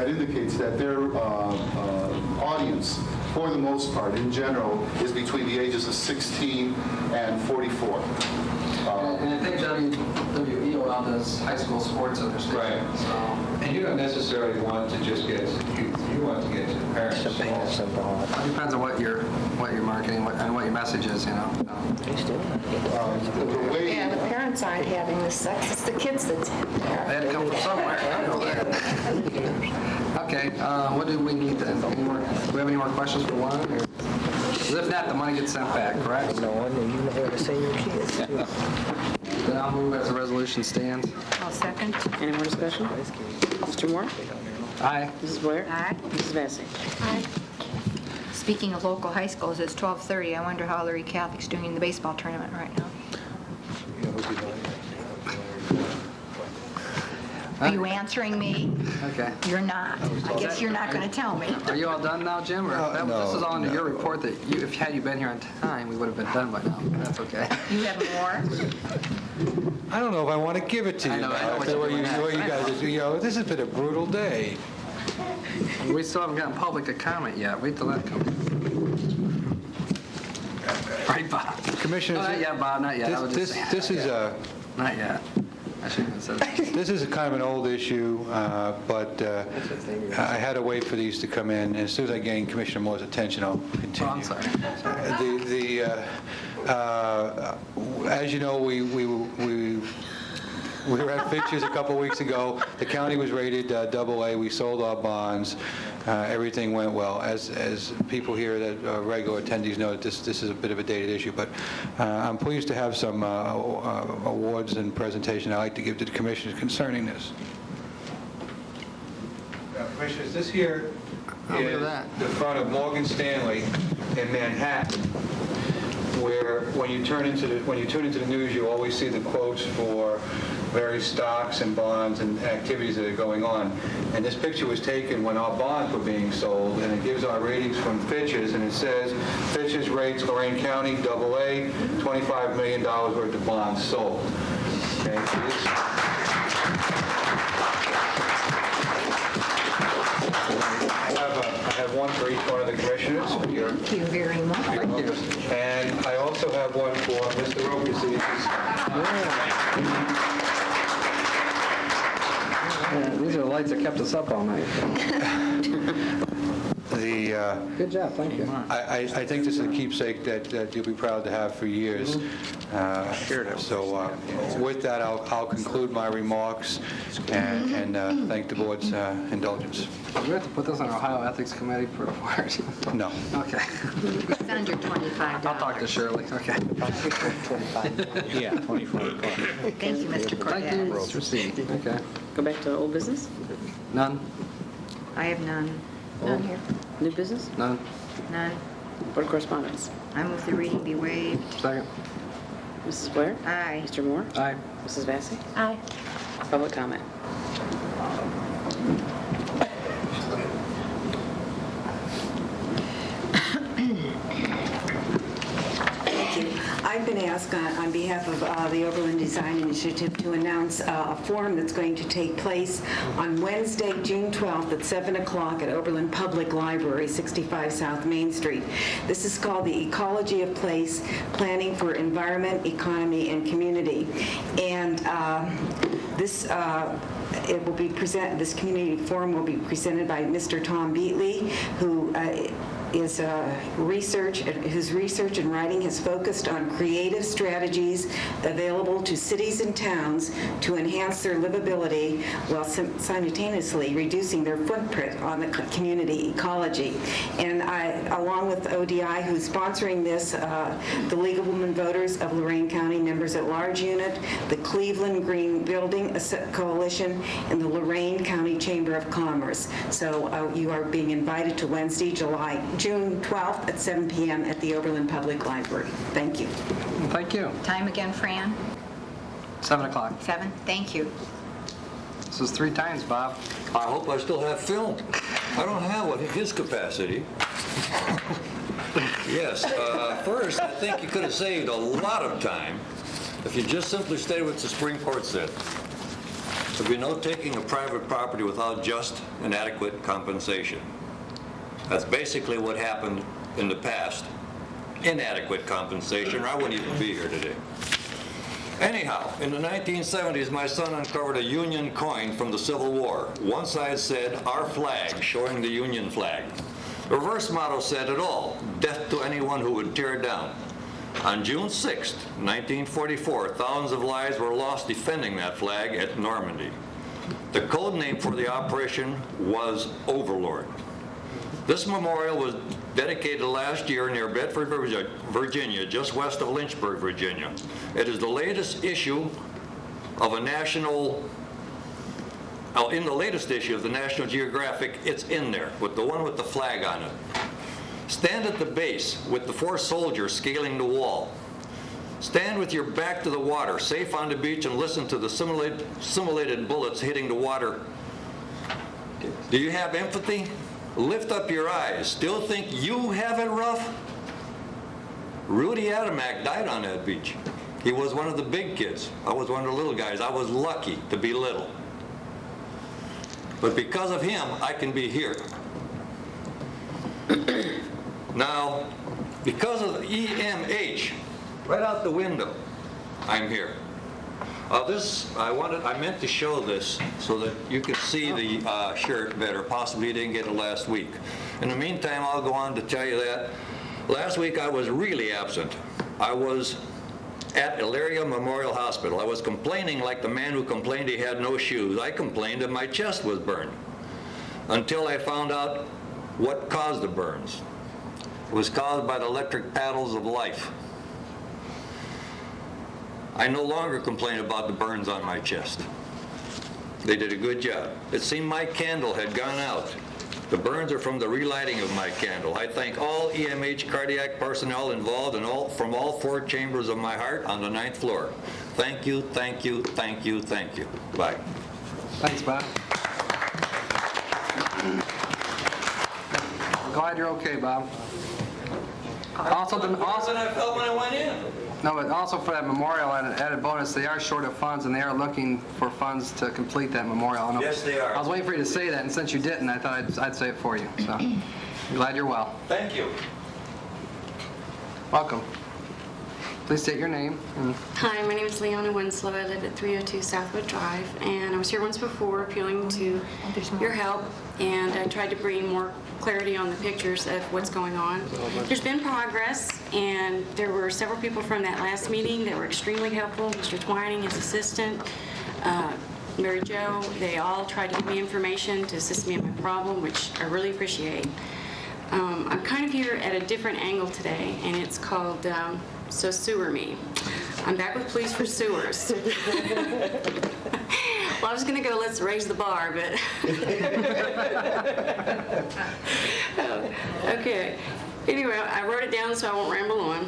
indicates that their audience, for the most part, in general, is between the ages of 16 and 44. And I think WEOL does high school sports on their station. Right. So. And you don't necessarily want to just get youth. You want to get to the parents. It depends on what you're marketing and what your message is, you know. Yeah, the parents aren't having the sex. It's the kids that's having They had to come from somewhere. I know that. Okay, what do we need then? Do we have any more questions for Juan? Or? If not, the money gets sent back, correct? No one, and you know where to say your kids. Then I'll move as the resolution stands. I'll second. Any more discussion? Mr. Moore? Aye. Mrs. Blair? Aye. Mrs. Vacy? Aye. Speaking of local high schools, it's 12:30. I wonder how Lurie Catholic's doing in the baseball tournament right now. Are you answering me? Okay. You're not. I guess you're not going to tell me. Are you all done now, Jim? Or this is all under your report that had you been here on time, we would have been done by now. That's okay. You have more? I don't know if I want to give it to you. I know now, what the you're way doing. you guys are. This has been a brutal day. We still haven't gotten public to comment yet. Wait till that comes. Right, Bob? Commissioners, No, not yet, Bob, not yet. I was just saying. this is a... Not yet. I shouldn't have said that. This is a kind of an old issue, but I had to wait for these to come in. And as soon as I gain Commissioner Moore's attention, I'll continue. Oh, I'm sorry. As you know, we were at Fitch's a couple weeks ago. The county was rated AA. We sold our bonds. Everything went well. As people here that are regular attendees know, that this is a bit of a dated issue, but I'm pleased to have some awards and presentation I'd like to give to the commissioners concerning this. Commissioners, this here is the front of Morgan Stanley in Manhattan, where when you tune into the news, you always see the quotes for various stocks and bonds and activities that are going on. And this picture was taken when our bonds were being sold, and it gives our ratings from Fitch's, and it says Fitch's rates Lorain County AA, $25 million worth of bonds sold. Okay, so I have one for each one of the commissioners. Thank you very much. Thank you. And I also have one for Mr. Roper. These are the lights that kept us up all night. Good job, thank you. I think this is a keepsake that you'll be proud to have for years. So with that, I'll conclude my remarks and thank the board's indulgence. Do we have to put this on Ohio Ethics Committee for awards? No. Okay. It's under $25. I'll talk to Shirley. Okay. Yeah, 24. Thank you, Mr. Thank you, Cortez. Mr. C. Okay. Go back to old business? None? I have none. None here. New business? None? None. Board of Correspondence? I move the reading be waived. Second? Mrs. Blair? Aye. Mr. Moore? Aye. Mrs. Vacy? Aye. Public comment? I've been asked on behalf of the Oberlin Design Initiative to announce a forum that's going to take place on Wednesday, June 12th at 7 o'clock at Oberlin Public Library, 65 South Main Street. This is called the Ecology of Place, Planning for Environment, Economy, and Community. And this community forum will be presented by Mr. Tom Beatley, who is whose research and writing has focused on creative strategies available to cities and towns to enhance their livability while simultaneously reducing their footprint on the community ecology. And along with ODI, who's sponsoring this, the League of Women Voters of Lorain County Members at Large Unit, the Cleveland Green Building Coalition, and the Lorain County Chamber of Commerce. So you are being invited to Wednesday, June 12th at 7 p.m. at the Oberlin Public Library. Thank you. Thank you. Time again, Fran? 7 o'clock. 7? Thank you. This is 3 times, Bob. I hope I still have film. I don't have one at his capacity. Yes, first, I think you could have saved a lot of time if you just simply stayed with the Supreme Court said. There'd be no taking of private property without just and adequate compensation. That's basically what happened in the past. Inadequate compensation, or I wouldn't even be here today. Anyhow, in the 1970s, my son uncovered a Union coin from the Civil War. One side said, "Our flag," showing the Union flag. The reverse motto said it all, "Death to anyone who would tear it down." On June 6, 1944, thousands of lives were lost defending that flag at Normandy. The code name for the operation was Overlord. This memorial was dedicated last year near Bedford, Virginia, just west of Lynchburg, Virginia. It is the latest issue of in the latest issue of the National Geographic, it's in there, with the one with the flag on it. Stand at the base with the 4 soldiers scaling the wall. Stand with your back to the water, safe on the beach, and listen to the simulated bullets hitting the water. Do you have empathy? Lift up your eyes. Still think you have it rough? Rudy Adamak died on that beach. He was one of the big kids. I was one of the little guys. I was lucky to be little. But because of him, I can be here. Now, because of the EMH, right out the window, I'm here. I meant to show this so that you could see the shirt better. Possibly you didn't get it last week. In the meantime, I'll go on to tell you that last week I was really absent. I was at Elyria Memorial Hospital. I was complaining like the man who complained he had no shoes. I complained that my chest was burned until I found out what caused the burns. It was caused by the electric paddles of life. I no longer complain about the burns on my chest. They did a good job. It seemed my candle had gone out. The burns are from the relighting of my candle. I thank all EMH cardiac personnel involved and from all 4 chambers of my heart on the 9th floor. Thank you, thank you, thank you, thank you. Bye. Thanks, Bob. Glad you're okay, Bob. Also, I felt when I went in. No, but also for that memorial, added bonus, they are short of funds, and they are looking for funds to complete that memorial. Yes, they are. I was waiting for you to say that, and since you didn't, I thought I'd say it for you. So, glad you're well. Thank you. Welcome. Please state your name. Hi, my name is Leona Winslow. I live at 302 Southwood Drive, and I was here once before appealing to your help, and I tried to bring more clarity on the pictures of what's going on. There's been progress, and there were several people from that last meeting that were extremely helpful. Mr. Twining, his assistant, Mary Jo, they all tried to give me information to assist me in my problem, which I really appreciate. I'm kind of here at a different angle today, and it's called So Sewer Me. I'm back with Pleas for Sewers. Well, I was going to go, let's raise the bar, but... Okay. Anyway, I wrote it down so I won't ramble on.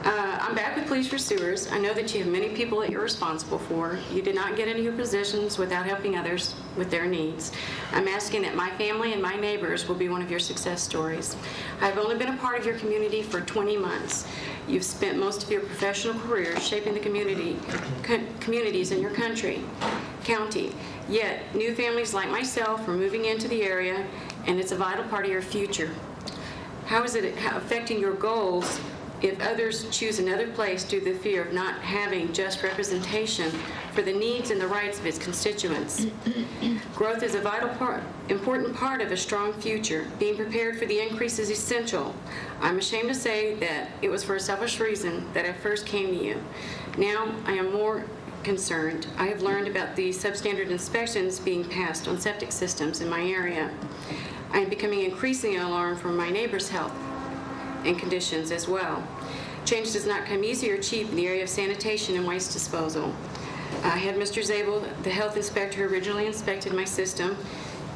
I'm back with Pleas for Sewers. I know that you have many people that you're responsible for. You did not get into your positions without helping others with their needs. I'm asking that my family and my neighbors will be one of your success stories. I've only been a part of your community for 20 months. You've spent most of your professional career shaping the communities in your county. Yet, new families like myself are moving into the area, and it's a vital part of your future. How is it affecting your goals if others choose another place due to the fear of not having just representation for the needs and the rights of its constituents? Growth is a important part of a strong future. Being prepared for the increase is essential. I'm ashamed to say that it was for a selfish reason that I first came to you. Now I am more concerned. I have learned about the substandard inspections being passed on septic systems in my area. I am becoming increasingly alarmed for my neighbors' health and conditions as well. Change does not come easy or cheap in the area of sanitation and waste disposal. I had Mr. Zabel, the health inspector who originally inspected my system,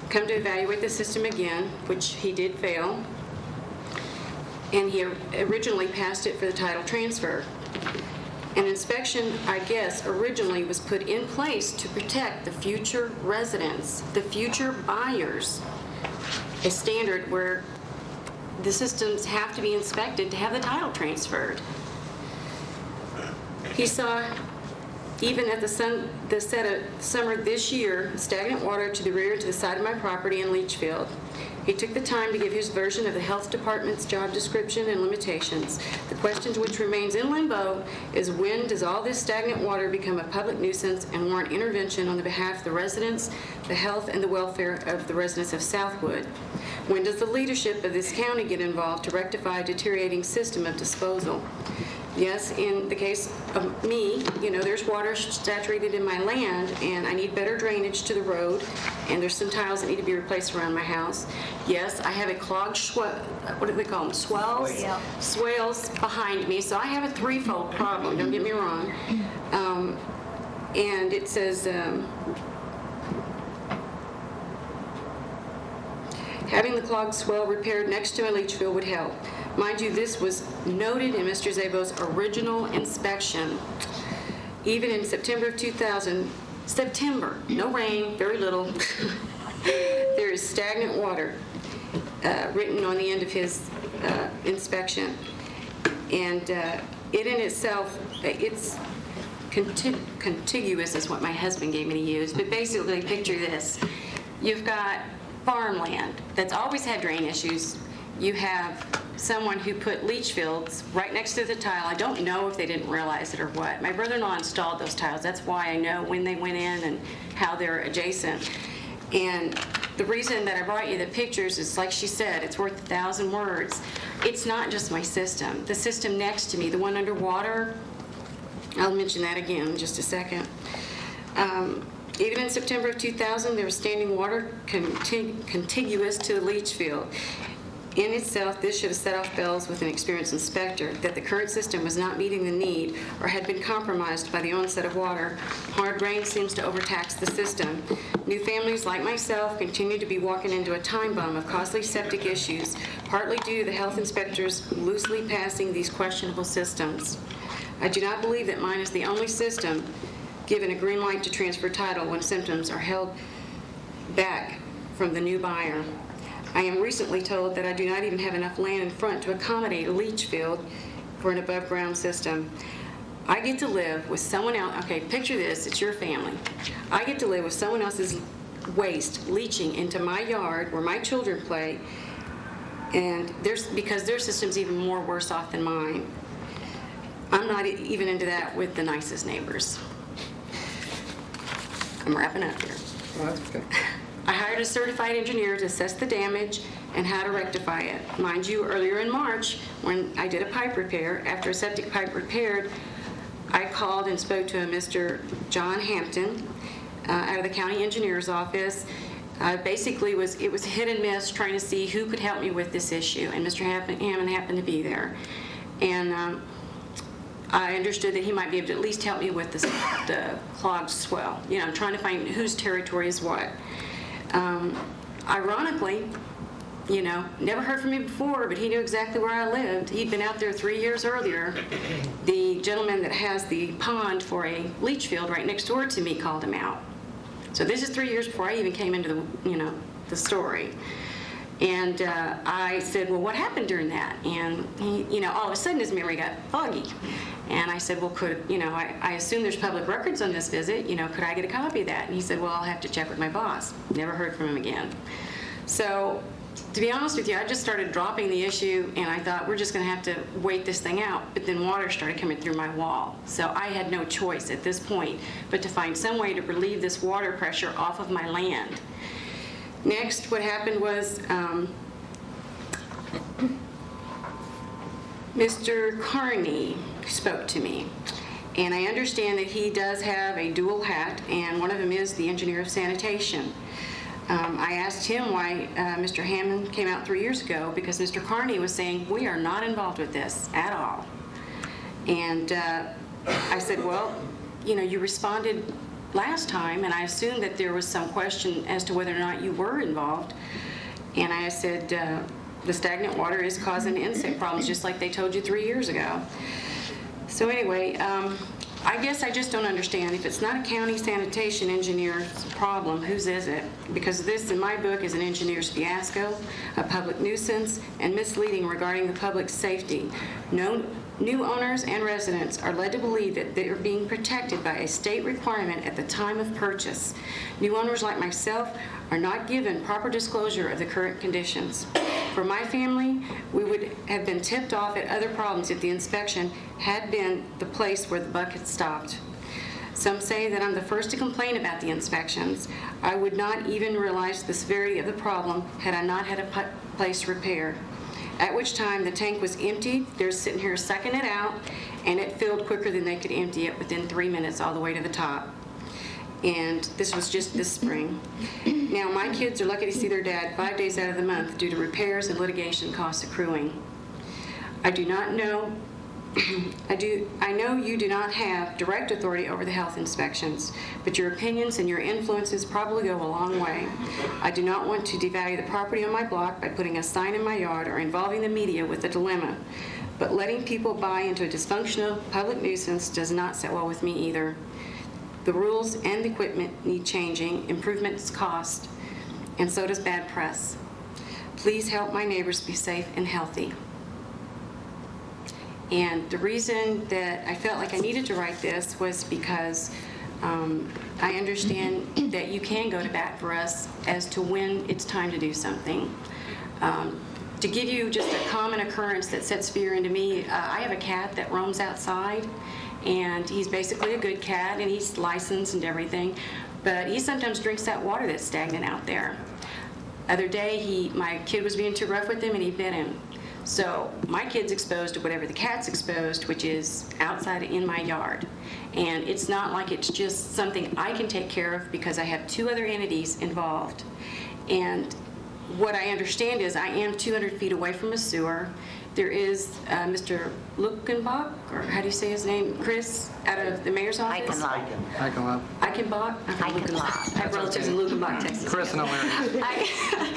come to evaluate the system again, which he did fail, and he originally passed it for the title transfer. An inspection, I guess, originally was put in place to protect the future residents, the future buyers, a standard where the systems have to be inspected to have the title transferred. He saw, even at the set of summer this year, stagnant water to the rear and to the side of my property in Leachfield. He took the time to give his version of the health department's job description and limitations. The question which remains in limbo is, when does all this stagnant water become a public nuisance and warrant intervention on the behalf of the residents, the health and the welfare of the residents of Southwood? When does the leadership of this county get involved to rectify a deteriorating system of disposal? Yes, in the case of me, there's water saturated in my land, and I need better drainage to the road, and there's some tiles that need to be replaced around my house. Yes, I have a clogged what do they call them, swells? Yeah. Swales behind me, so I have a threefold problem, don't get me wrong. And it says, having the clogged swell repaired next to a leach field would help. Mind you, this was noted in Mr. Zabel's original inspection. Even in September of 2000, no rain, very little, there is stagnant water written on the end of his inspection. And it in itself, it's contiguous is what my husband gave me to use, but basically picture this. You've got farmland that's always had drain issues. You have someone who put leach fields right next to the tile. I don't know if they didn't realize it or what. My brother-in-law installed those tiles. That's why I know when they went in and how they're adjacent. And the reason that I brought you the pictures is, like she said, it's worth 1,000 words. It's not just my system. The system next to me, the one underwater, I'll mention that again in just a second. Even in September of 2000, there was standing water contiguous to the leach field. In itself, this should have set off bells with an experienced inspector that the current system was not meeting the need or had been compromised by the onset of water. Hard rain seems to overtax the system. New families like myself continue to be walking into a time bomb of costly septic issues, partly due to the health inspectors loosely passing these questionable systems. I do not believe that mine is the only system given a green light to transfer title when symptoms are held back from the new buyer. I am recently told that I do not even have enough land in front to accommodate a leach field for an above-ground system. I get to live with someone else. Okay, picture this, it's your family. I get to live with someone else's waste leaching into my yard where my children play, and because their system's even more worse off than mine. I'm not even into that with the nicest neighbors. I'm wrapping up here. Well, that's good. I hired a certified engineer to assess the damage and how to rectify it. Mind you, earlier in March, when I did a pipe repair, after a septic pipe repaired, I called and spoke to a Mr. John Hampton out of the county engineer's office. Basically, it was hit and miss trying to see who could help me with this issue, and Mr. Hammond happened to be there. And I understood that he might be able to at least help me with the clogged swell, trying to find whose territory is what. Ironically, never heard from me before, but he knew exactly where I lived. He'd been out there 3 years earlier. The gentleman that has the pond for a leach field right next door to me called him out. So this is 3 years before I even came into the story. And I said, well, what happened during that? And he, all of a sudden his memory got foggy. And I said, well, I assume there's public records on this visit, could I get a copy of that? And he said, well, I'll have to check with my boss. Never heard from him again. So to be honest with you, I just started dropping the issue, and I thought we're just going to have to wait this thing out. But then water started coming through my wall. So I had no choice at this point but to find some way to relieve this water pressure off of my land. Next, what happened was Mr. Carney spoke to me, and I understand that he does have a dual hat, and one of them is the engineer of sanitation. I asked him why Mr. Hammond came out 3 years ago, because Mr. Carney was saying, we are not involved with this at all. And I said, well, you responded last time, and I assumed that there was some question as to whether or not you were involved. And I said, the stagnant water is causing insect problems, just like they told you 3 years ago. So anyway, I guess I just don't understand. If it's not a county sanitation engineer's problem, whose is it? Because this, in my book, is an engineer's fiasco, a public nuisance, and misleading regarding the public's safety. New owners and residents are led to believe that they are being protected by a state requirement at the time of purchase. New owners like myself are not given proper disclosure of the current conditions. For my family, we would have been tipped off at other problems if the inspection had been the place where the buck had stopped. Some say that I'm the first to complain about the inspections. I would not even realize the severity of the problem had I not had a place repaired. At which time the tank was emptied. They're sitting here sucking it out, and it filled quicker than they could empty it within 3 minutes all the way to the top. And this was just this spring. Now, my kids are lucky to see their dad 5 days out of the month due to repairs and litigation costs accruing. I know you do not have direct authority over the health inspections, but your opinions and your influences probably go a long way. I do not want to devalue the property on my block by putting a sign in my yard or involving the media with a dilemma, but letting people buy into a dysfunctional public nuisance does not sit well with me either. The rules and the equipment need changing, improvements cost, and so does bad press. Please help my neighbors be safe and healthy. And the reason that I felt like I needed to write this was because I understand that you can go to bat for us as to when it's time to do something. To give you just a common occurrence that sets fear into me, I have a cat that roams outside, and he's basically a good cat, and he's licensed and everything, but he sometimes drinks that water that's stagnant out there. Other day, my kid was being too rough with him, and he bit him. So my kid's exposed to whatever the cat's exposed, which is outside in my yard. And it's not like it's just something I can take care of because I have 2 other entities involved. And what I understand is I am 200 feet away from a sewer. There is Mr. Lukenbach, or how do you say his name? Chris, out of the mayor's office? Eichenlaub. Eichenbach? I have relatives in Lukenbach, Texas. Chris and O'Leary.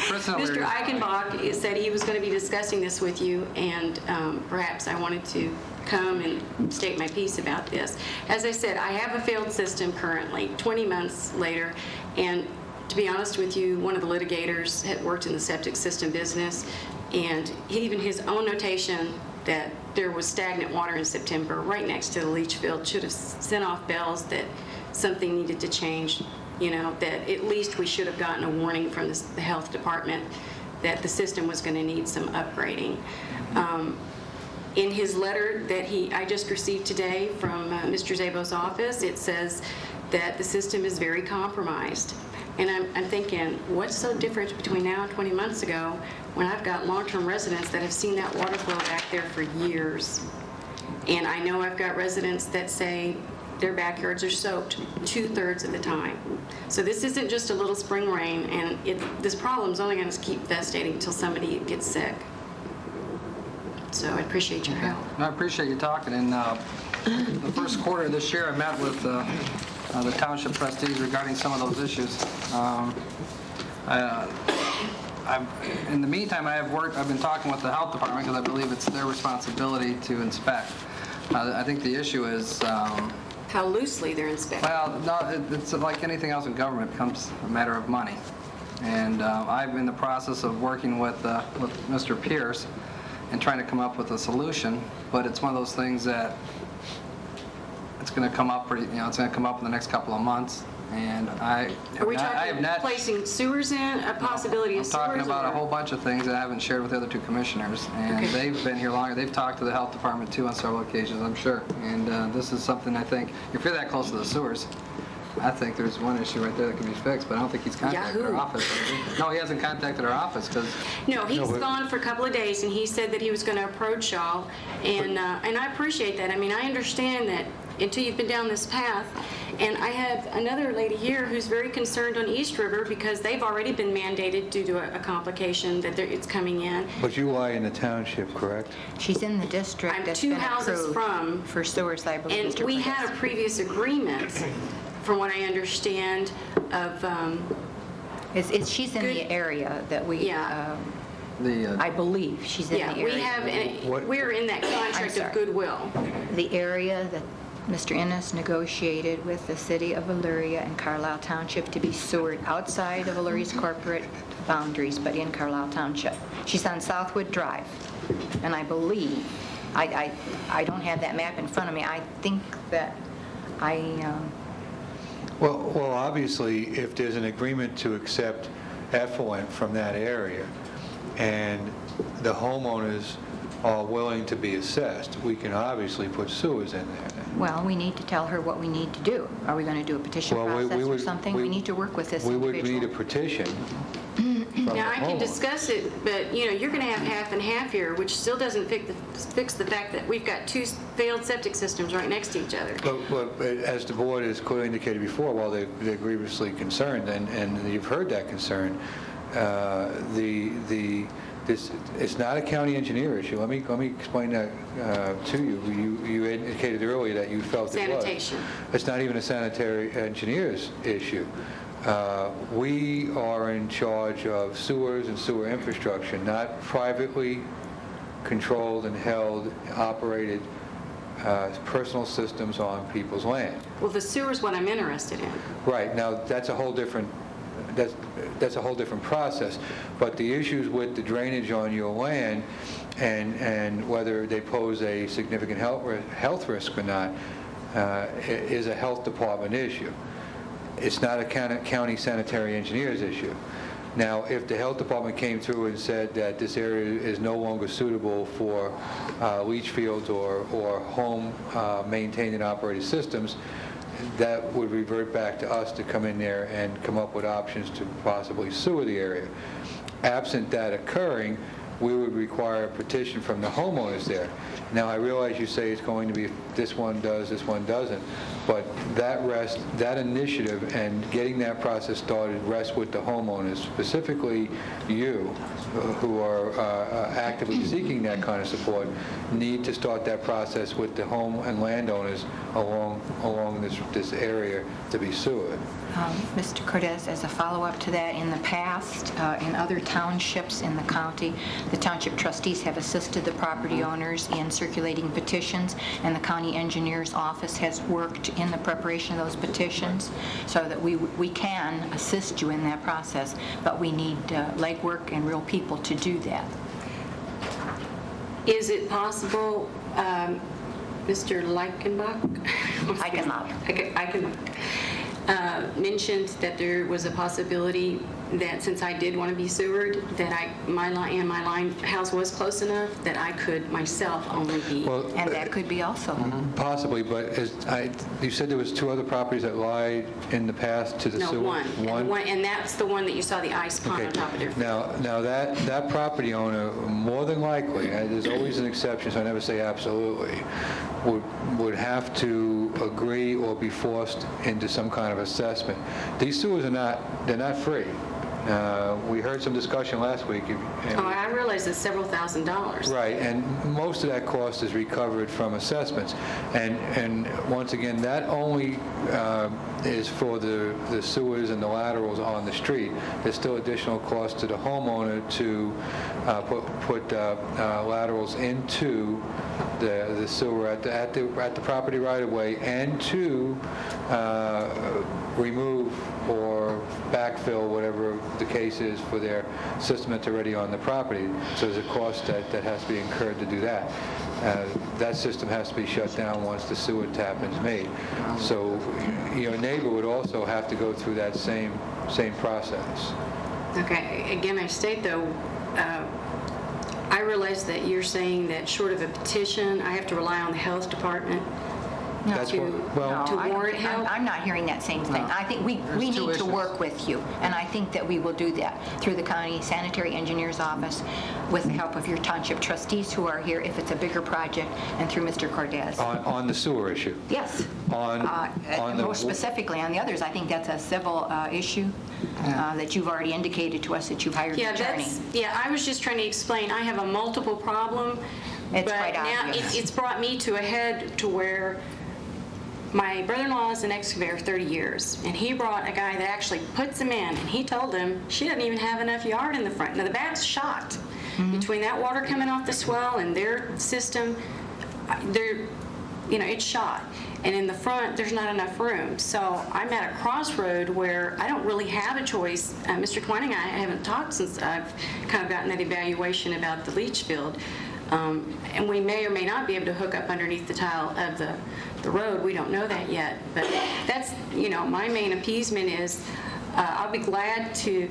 Mr. Eichenbach said he was going to be discussing this with you, and perhaps I wanted to come and state my piece about this. As I said, I have a failed system currently, 20 months later, and to be honest with you, one of the litigators had worked in the septic system business, and even his own notation that there was stagnant water in September right next to the leach field should have sent off bells that something needed to change, that at least we should have gotten a warning from the health department that the system was going to need some upgrading. In his letter that I just received today from Mr. Szabo's office, it says that the system is very compromised. And I'm thinking, what's so different between now and 20 months ago when I've got long-term residents that have seen that water flow back there for years? And I know I've got residents that say their backyards are soaked 2/3 of the time. So this isn't just a little spring rain, and this problem's only going to keep festating until somebody gets sick. So I appreciate your help. I appreciate you talking. In the first quarter of this year, I met with the township trustees regarding some of those issues. In the meantime, I've been talking with the health department because I believe it's their responsibility to inspect. I think the issue is how loosely they're inspected. Well, no, it's like anything else in government. It becomes a matter of money. And I'm in the process of working with Mr. Pierce and trying to come up with a solution, but it's one of those things that it's going to come up it's going to come up in the next couple of months, and Are we talking placing sewers in, a possibility of sewers? I'm talking about a whole bunch of things that I haven't shared with the other 2 commissioners, and they've been here longer. They've talked to the health department too on several occasions, I'm sure, and this is something I think, if you're that close to the sewers, I think there's one issue right there that can be fixed, but I don't think he's contacted our office. No, he hasn't contacted our office because... No, he's gone for a couple of days, and he said that he was going to approach y'all, and I appreciate that. I mean, I understand that until you've been down this path, and I have another lady here who's very concerned on East River because they've already been mandated due to a complication that it's coming in. But you are in the township, correct? She's in the district. I'm that's 2 been houses approved from... for sewers, I believe. And we had a previous agreement, from what I understand, of... she's in the area that we... Yeah. I believe she's in the area. We're in that contract of goodwill. The area that Mr. Ennis negotiated with the city of Elyria and Carlisle Township to be sewered outside of Illyria's corporate boundaries, but in Carlisle Township. She's on Southwood Drive, and I believe, I don't have that map in front of me. I think that Well, obviously, if there's an agreement to accept effluent from that area, and the homeowners are willing to be assessed, we can obviously put sewers in there. well, we need to tell her what we need to do. Are we going to do a petition process or something? We need to work with this individual. We would need a petition. Now, I can discuss it, but, you're going to have half and half here, which still doesn't fix the fact that we've got 2 failed septic systems right next to each other. But as the board has clearly indicated before, while they're grievously concerned, and you've heard that concern, it's not a county engineer issue. Let me explain that to you. You indicated earlier that you felt Sanitation. It was. It's not even a sanitary engineer's issue. We are in charge of sewers and sewer infrastructure, not privately controlled and held, operated personal systems on people's land. Well, the sewer's what I'm interested in. Right. Now, that's a whole different process. But the issues with the drainage on your land and whether they pose a significant health risk or not, is a health department issue. It's not a county sanitary engineer's issue. Now, if the health department came through and said that this area is no longer suitable for leach fields or home maintained and operated systems, that would revert back to us to come in there and come up with options to possibly sewer the area. Absent that occurring, we would require a petition from the homeowners there. Now, I realize you say it's going to be this one does, this one doesn't, but that initiative and getting that process started rests with the homeowners, specifically you, who are actively seeking that kind of support, need to start that process with the home and landowners along this area to be sewered. Mr. Cortez, as a follow-up to that, in the past, in other townships in the county, the township trustees have assisted the property owners in circulating petitions, and the county engineer's office has worked in the preparation of those petitions so that we can assist you in that process, but we need legwork and real people to do that. Is it possible, Mr. Leichenbach? Mentioned that there was a possibility that since I did want to be sewered, that my house was close enough that I could myself only be. Well, and that could be also. Possibly, but you said there was 2 other properties that lied in the past to the sewer? One, and that's the one that you saw the ice pond on top of their. Now that property owner, more than likely, there's always an exception, so I never say absolutely, would have to agree or be forced into some kind of assessment. These sewers they're not free. We heard some discussion last week. I realize it's several $1,000s. Right, and most of that cost is recovered from assessments. And once again, that only is for the sewers and the laterals on the street. There's still additional cost to the homeowner to put laterals into the sewer at the property right of way, and to remove or backfill whatever the case is for their system that's already on the property. So there's a cost that has to be incurred to do that. That system has to be shut down once the sewer tap is made. So your neighbor would also have to go through that same process. Okay, again, I state though, I realize that you're saying that short of a petition, I have to rely on the health department to warrant help? I'm not hearing that same thing. I think we need to work with you, and I think that we will do that through the county sanitary engineer's office with the help of your township trustees who are here if it's a bigger project, and through Mr. Cortez. On the sewer issue? Yes. More specifically on the others, I think that's a civil issue that you've already indicated to us that you've hired an attorney. I was just trying to explain. I have a multiple problem, but now it's brought me to a head to where my brother-in-law is an excavator 30 years, and he brought a guy that actually puts them in, and he told him she doesn't even have enough yard in the front. Now, the back's shot. Between that water coming off the swell and their system, it's shot. And in the front, there's not enough room. So I'm at a crossroad where I don't really have a choice. Mr. Twining, I haven't talked since I've kind of gotten that evaluation about the leach field. And we may or may not be able to hook up underneath the tile of the road. We don't know that yet. But that's, my main appeasement is I'll be glad to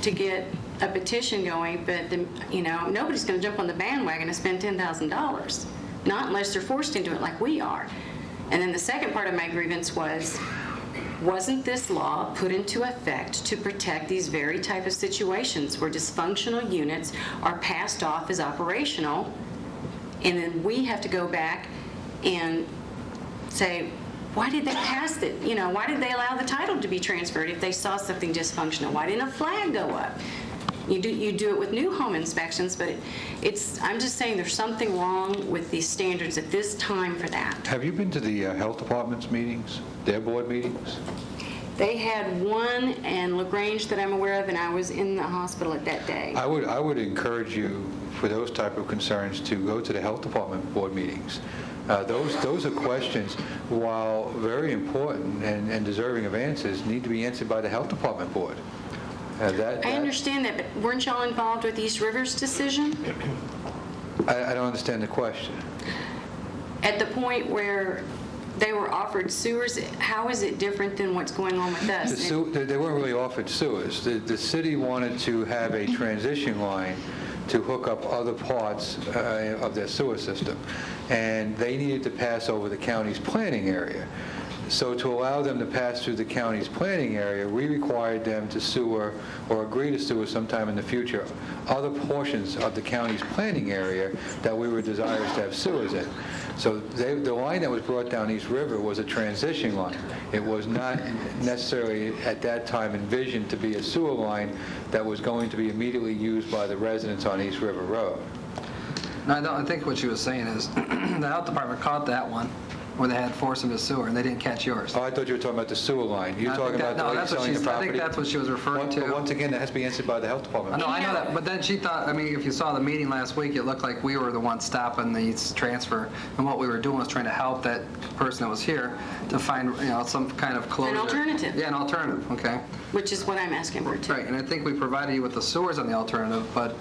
get a petition going, but nobody's going to jump on the bandwagon and spend $10,000. Not unless they're forced into it like we are. And then the second part of my grievance wasn't this law put into effect to protect these very type of situations where dysfunctional units are passed off as operational, and then we have to go back and say, why did they pass it? Why did they allow the title to be transferred if they saw something dysfunctional? Why didn't a flag go up? You do it with new home inspections, but I'm just saying there's something wrong with these standards at this time for that. Have you been to the health department's meetings, their board meetings? They had one in LaGrange that I'm aware of, and I was in the hospital at that day. I would encourage you, for those type of concerns, to go to the health department board meetings. Those are questions, while very important and deserving of answers, need to be answered by the health department board. I understand that, but weren't y'all involved with East River's decision? I don't understand the question. At the point where they were offered sewers. How is it different than what's going on with us? They weren't really offered sewers. The city wanted to have a transition line to hook up other parts of their sewer system, and they needed to pass over the county's planning area. So to allow them to pass through the county's planning area, we required them to sewer or agree to sewer sometime in the future other portions of the county's planning area that we were desirous to have sewers in. So the line that was brought down East River was a transition line. It was not necessarily at that time envisioned to be a sewer line that was going to be immediately used by the residents on East River Road. No, I think what she was saying is the health department caught that one where they had forced them to sewer, and they didn't catch yours. Oh, I thought you were talking about the sewer line. You're talking about the lady selling the property? I think that's what she was referring to. But once again, that has to be answered by the health department. I know that, but then she thought, I mean, if you saw the meeting last week, it looked like we were the ones stopping the transfer, and what we were doing was trying to help that person that was here to find, some kind of closure. An alternative. Yeah, an alternative, okay. Which is what I'm asking for, too. Right, and I think we provided you with the sewers on the alternative, but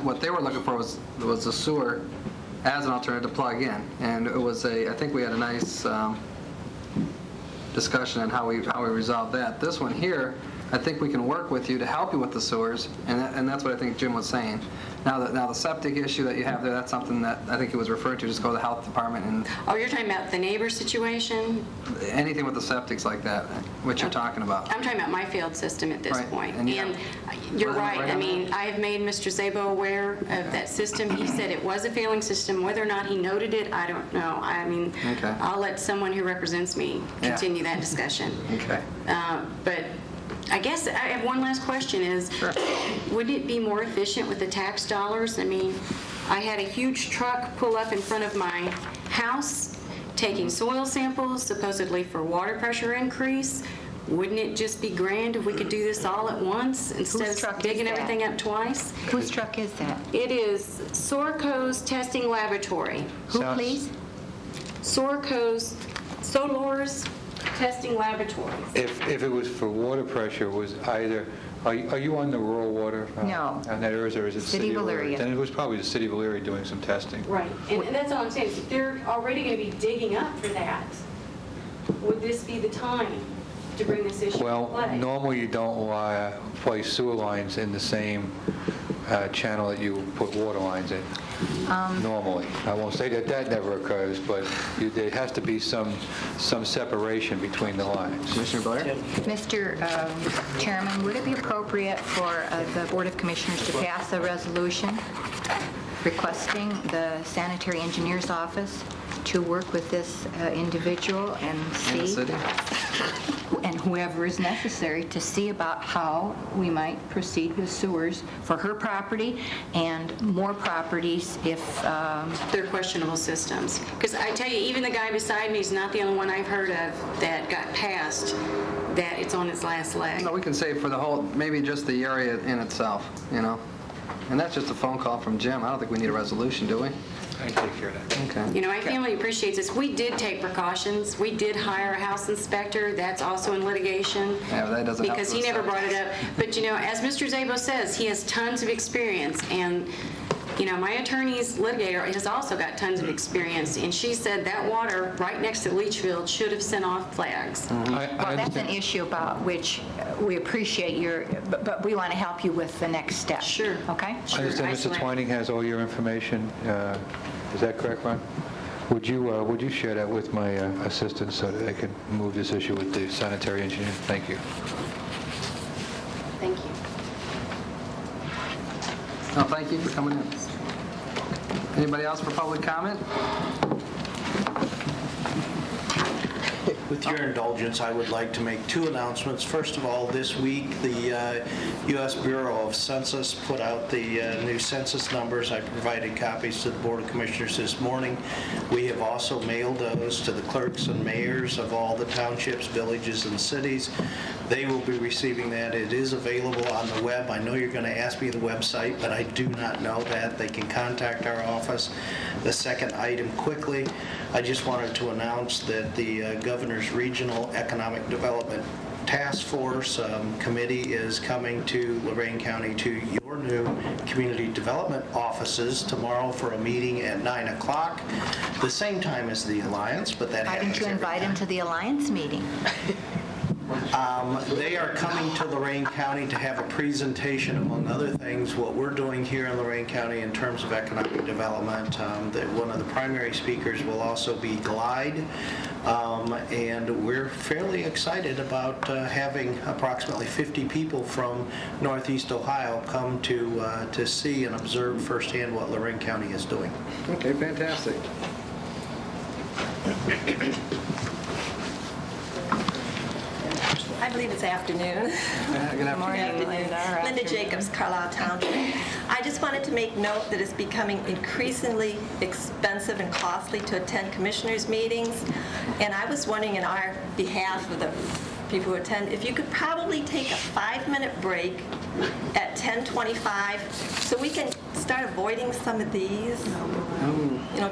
what they were looking for was the sewer as an alternative to plug in, and it was I think we had a nice discussion on how we resolved that. This one here, I think we can work with you to help you with the sewers, and that's what I think Jim was saying. Now the septic issue that you have there, that's something that I think he was referring to. Just go to the health department and. Oh, you're talking about the neighbor situation? Anything with the septics like that, what you're talking about. I'm talking about my field system at this point. And you're right. I mean, I have made Mr. Szabo aware of that system. He said it was a failing system. Whether or not he noted it, I don't know. I mean, okay. I'll let someone who represents me continue that discussion. Okay. But I guess I have one last question is, wouldn't it be more efficient with the tax dollars? I mean, I had a huge truck pull up in front of my house taking soil samples, supposedly for water pressure increase. Wouldn't it just be grand if we could do this all at once instead of digging everything up twice? Whose truck is that? It is Sorco's Testing Laboratory. Who, please? Sorco's Solar's Testing Laboratory. If it was for water pressure, was either, are you on the rural water? No. On that area, or is it City of Elyria. Then it was probably the city of Elyria doing some testing. Right, and that's all I'm saying. If they're already going to be digging up for that, would this be the time to bring this issue Well, to play? normally you don't place sewer lines in the same channel that you put water lines in. Normally. I won't say that never occurs, but there has to be some separation between the lines. Commissioner Blair? Mr. Chairman, would it be appropriate for the Board of Commissioners to pass a resolution requesting the sanitary engineer's office to work with this individual and see, and whoever is necessary, to see about how we might proceed with sewers for her property and more properties if... They're questionable systems. Because I tell you, even the guy beside me is not the only one I've heard of that got passed, that it's on its last leg. No, we can say for the whole, maybe just the area in itself, And that's just a phone call from Jim. I don't think we need a resolution, do we? I can take care of that. Okay. My family appreciates this. We did take precautions. We did hire a house inspector. That's also in litigation. Yeah, but that doesn't help because he us. never brought it up. But, as Mr. Szabo says, he has tons of experience. And, my attorney's litigator has also got tons of experience. And she said that water right next to the leach field should have sent off flags. Well, that's an issue about which we appreciate but we want to help you with the next step. Sure. Okay? I understand Mr. Twining has all your information. Is that correct, Ron? Would you share that with my assistant so that I can move this issue with the sanitary engineer? Thank you. Thank you. No, thank you for coming in. Anybody else for public comment? With your indulgence, I would like to make two announcements. First of all, this week, the U.S. Bureau of Census put out the new census numbers. I provided copies to the Board of Commissioners this morning. We have also mailed those to the clerks and mayors of all the townships, villages, and cities. They will be receiving that. It is available on the web. I know you're going to ask me the website, but I do not know that. They can contact our office. The second item, quickly, I just wanted to announce that the Governor's Regional Economic Development Task Force Committee is coming to Lorain County to your new community development offices tomorrow for a meeting at 9 o'clock. the same time as the Alliance, but that Why happens didn't you every invite him to the Alliance meeting? They are coming to Lorain County to have a presentation, among other things, what we're doing here in Lorain County in terms of economic development. That one of the primary speakers will also be Glide, and we're fairly excited about having approximately 50 people from Northeast Ohio come to see and observe firsthand what Lorain County is doing. Okay, fantastic. I believe it's afternoon. Good afternoon. Linda Jacobs, Carlisle Township. I just wanted to make note that it's becoming increasingly expensive and costly to attend commissioners' meetings. And I was wondering in our behalf of the people who attend, if you could probably take a 5-minute break at 10:25 so we can start avoiding some of these.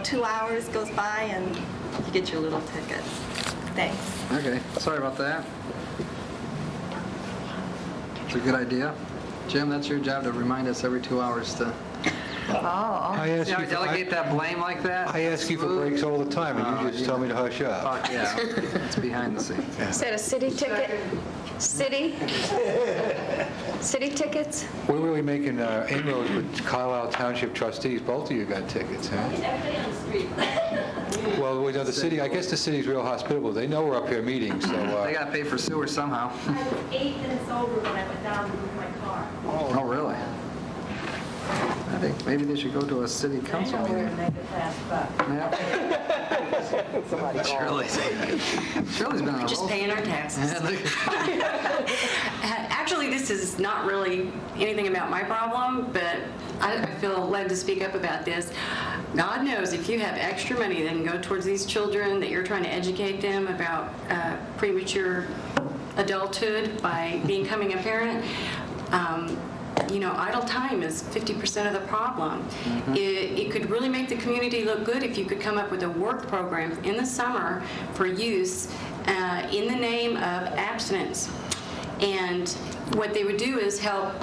2 hours goes by and you get your little ticket. Thanks. Okay, sorry about that. It's a good idea. Jim, that's your job to remind us every 2 hours to delegate that blame like that. I ask you for breaks all the time, and you just tell me to hush up. Yeah, it's behind the scenes. Is that a city ticket? City? City tickets? We're really making inroads with Carlisle Township trustees. Both of you got tickets, huh? Everybody on the street. Well, we know the city, I guess the city's real hospitable. They know we're up here meeting, so... They got to pay for sewer somehow. I was 8 minutes over when I went down to move my car. Oh, really? I think maybe they should go to a city council meeting. Shirley's been on a roll. Just paying our taxes. Actually, this is not really anything about my problem, but I feel led to speak up about this. God knows if you have extra money that can go towards these children, that you're trying to educate them about premature adulthood by becoming a parent, idle time is 50% of the problem. It could really make the community look good if you could come up with a work program in the summer for use in the name of abstinence. And what they would do is help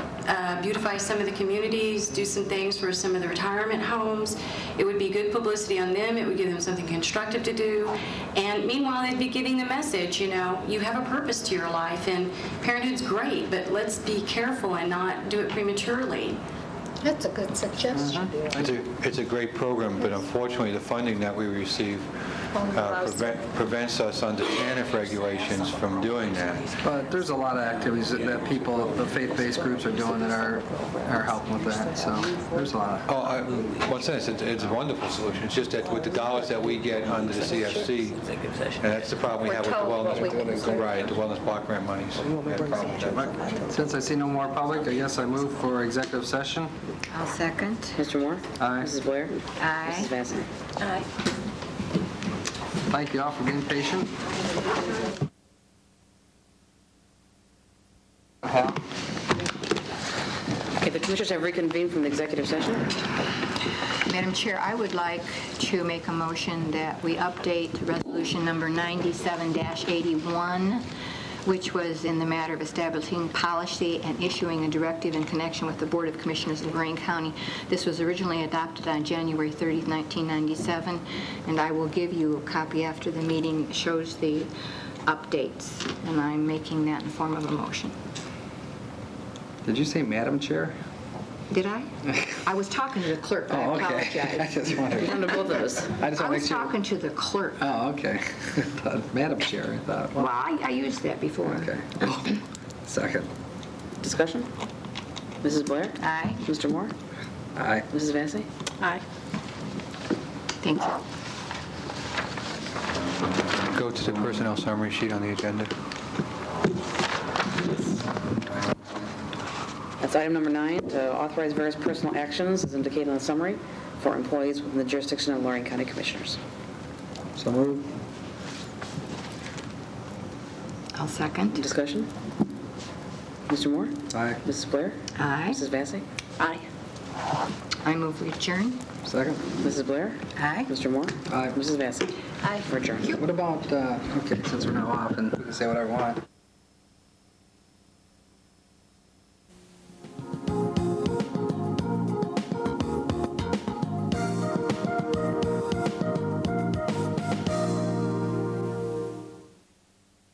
beautify some of the communities, do some things for some of the retirement homes. It would be good publicity on them. It would give them something constructive to do. And meanwhile, they'd be giving the message, you have a purpose to your life, and parenthood's great, but let's be careful and not do it prematurely. That's a good suggestion. It's a great program, but unfortunately, the funding that we receive prevents us under TANF regulations from doing that. But there's a lot of activities that people, the faith-based groups are doing that are helping with that, so there's a lot of... One sense, it's a wonderful solution. It's just that with the dollars that we get under the CFC, and that's the problem we have with the wellness block grant monies. Since I see no more public, I guess I move for executive session. I'll second. Mr. Moore? Aye. Mrs. Blair? Aye. Mrs. Vacy? Aye. Thank you all for being patient. Okay, the commissioners have reconvened from the executive session. Madam Chair, I would like to make a motion that we update resolution number 97-81, which was in the matter of establishing policy and issuing a directive in connection with the Board of Commissioners of Lorain County. This was originally adopted on January 30th, 1997, and I will give you a copy after the meeting. It shows the updates, and I'm making that in the form of a motion. Did you say Madam Chair? Did I? I was talking to the clerk. I apologize. I just wanted to both of us. I was talking to the clerk. Oh, okay. Madam Chair, I thought. Well, I used that before. Okay. Second. Discussion? Mrs. Blair? Aye. Mr. Moore? Aye. Mrs. Vacy? Aye. Thank you. Go to the personnel summary sheet on the agenda. That's item number 9, to authorize various personal actions as indicated on the summary for employees within the jurisdiction of Lorain County Commissioners. So moved. I'll second. Discussion? Mr. Moore? Aye. Mrs. Blair? Aye. Mrs. Vacy? Aye. I move we adjourn. Second. Mrs. Blair? Aye. Mr. Moore? Aye. Mrs. Vacy? Aye. We're adjourned. What about, okay, since we're now off and we can say whatever we want.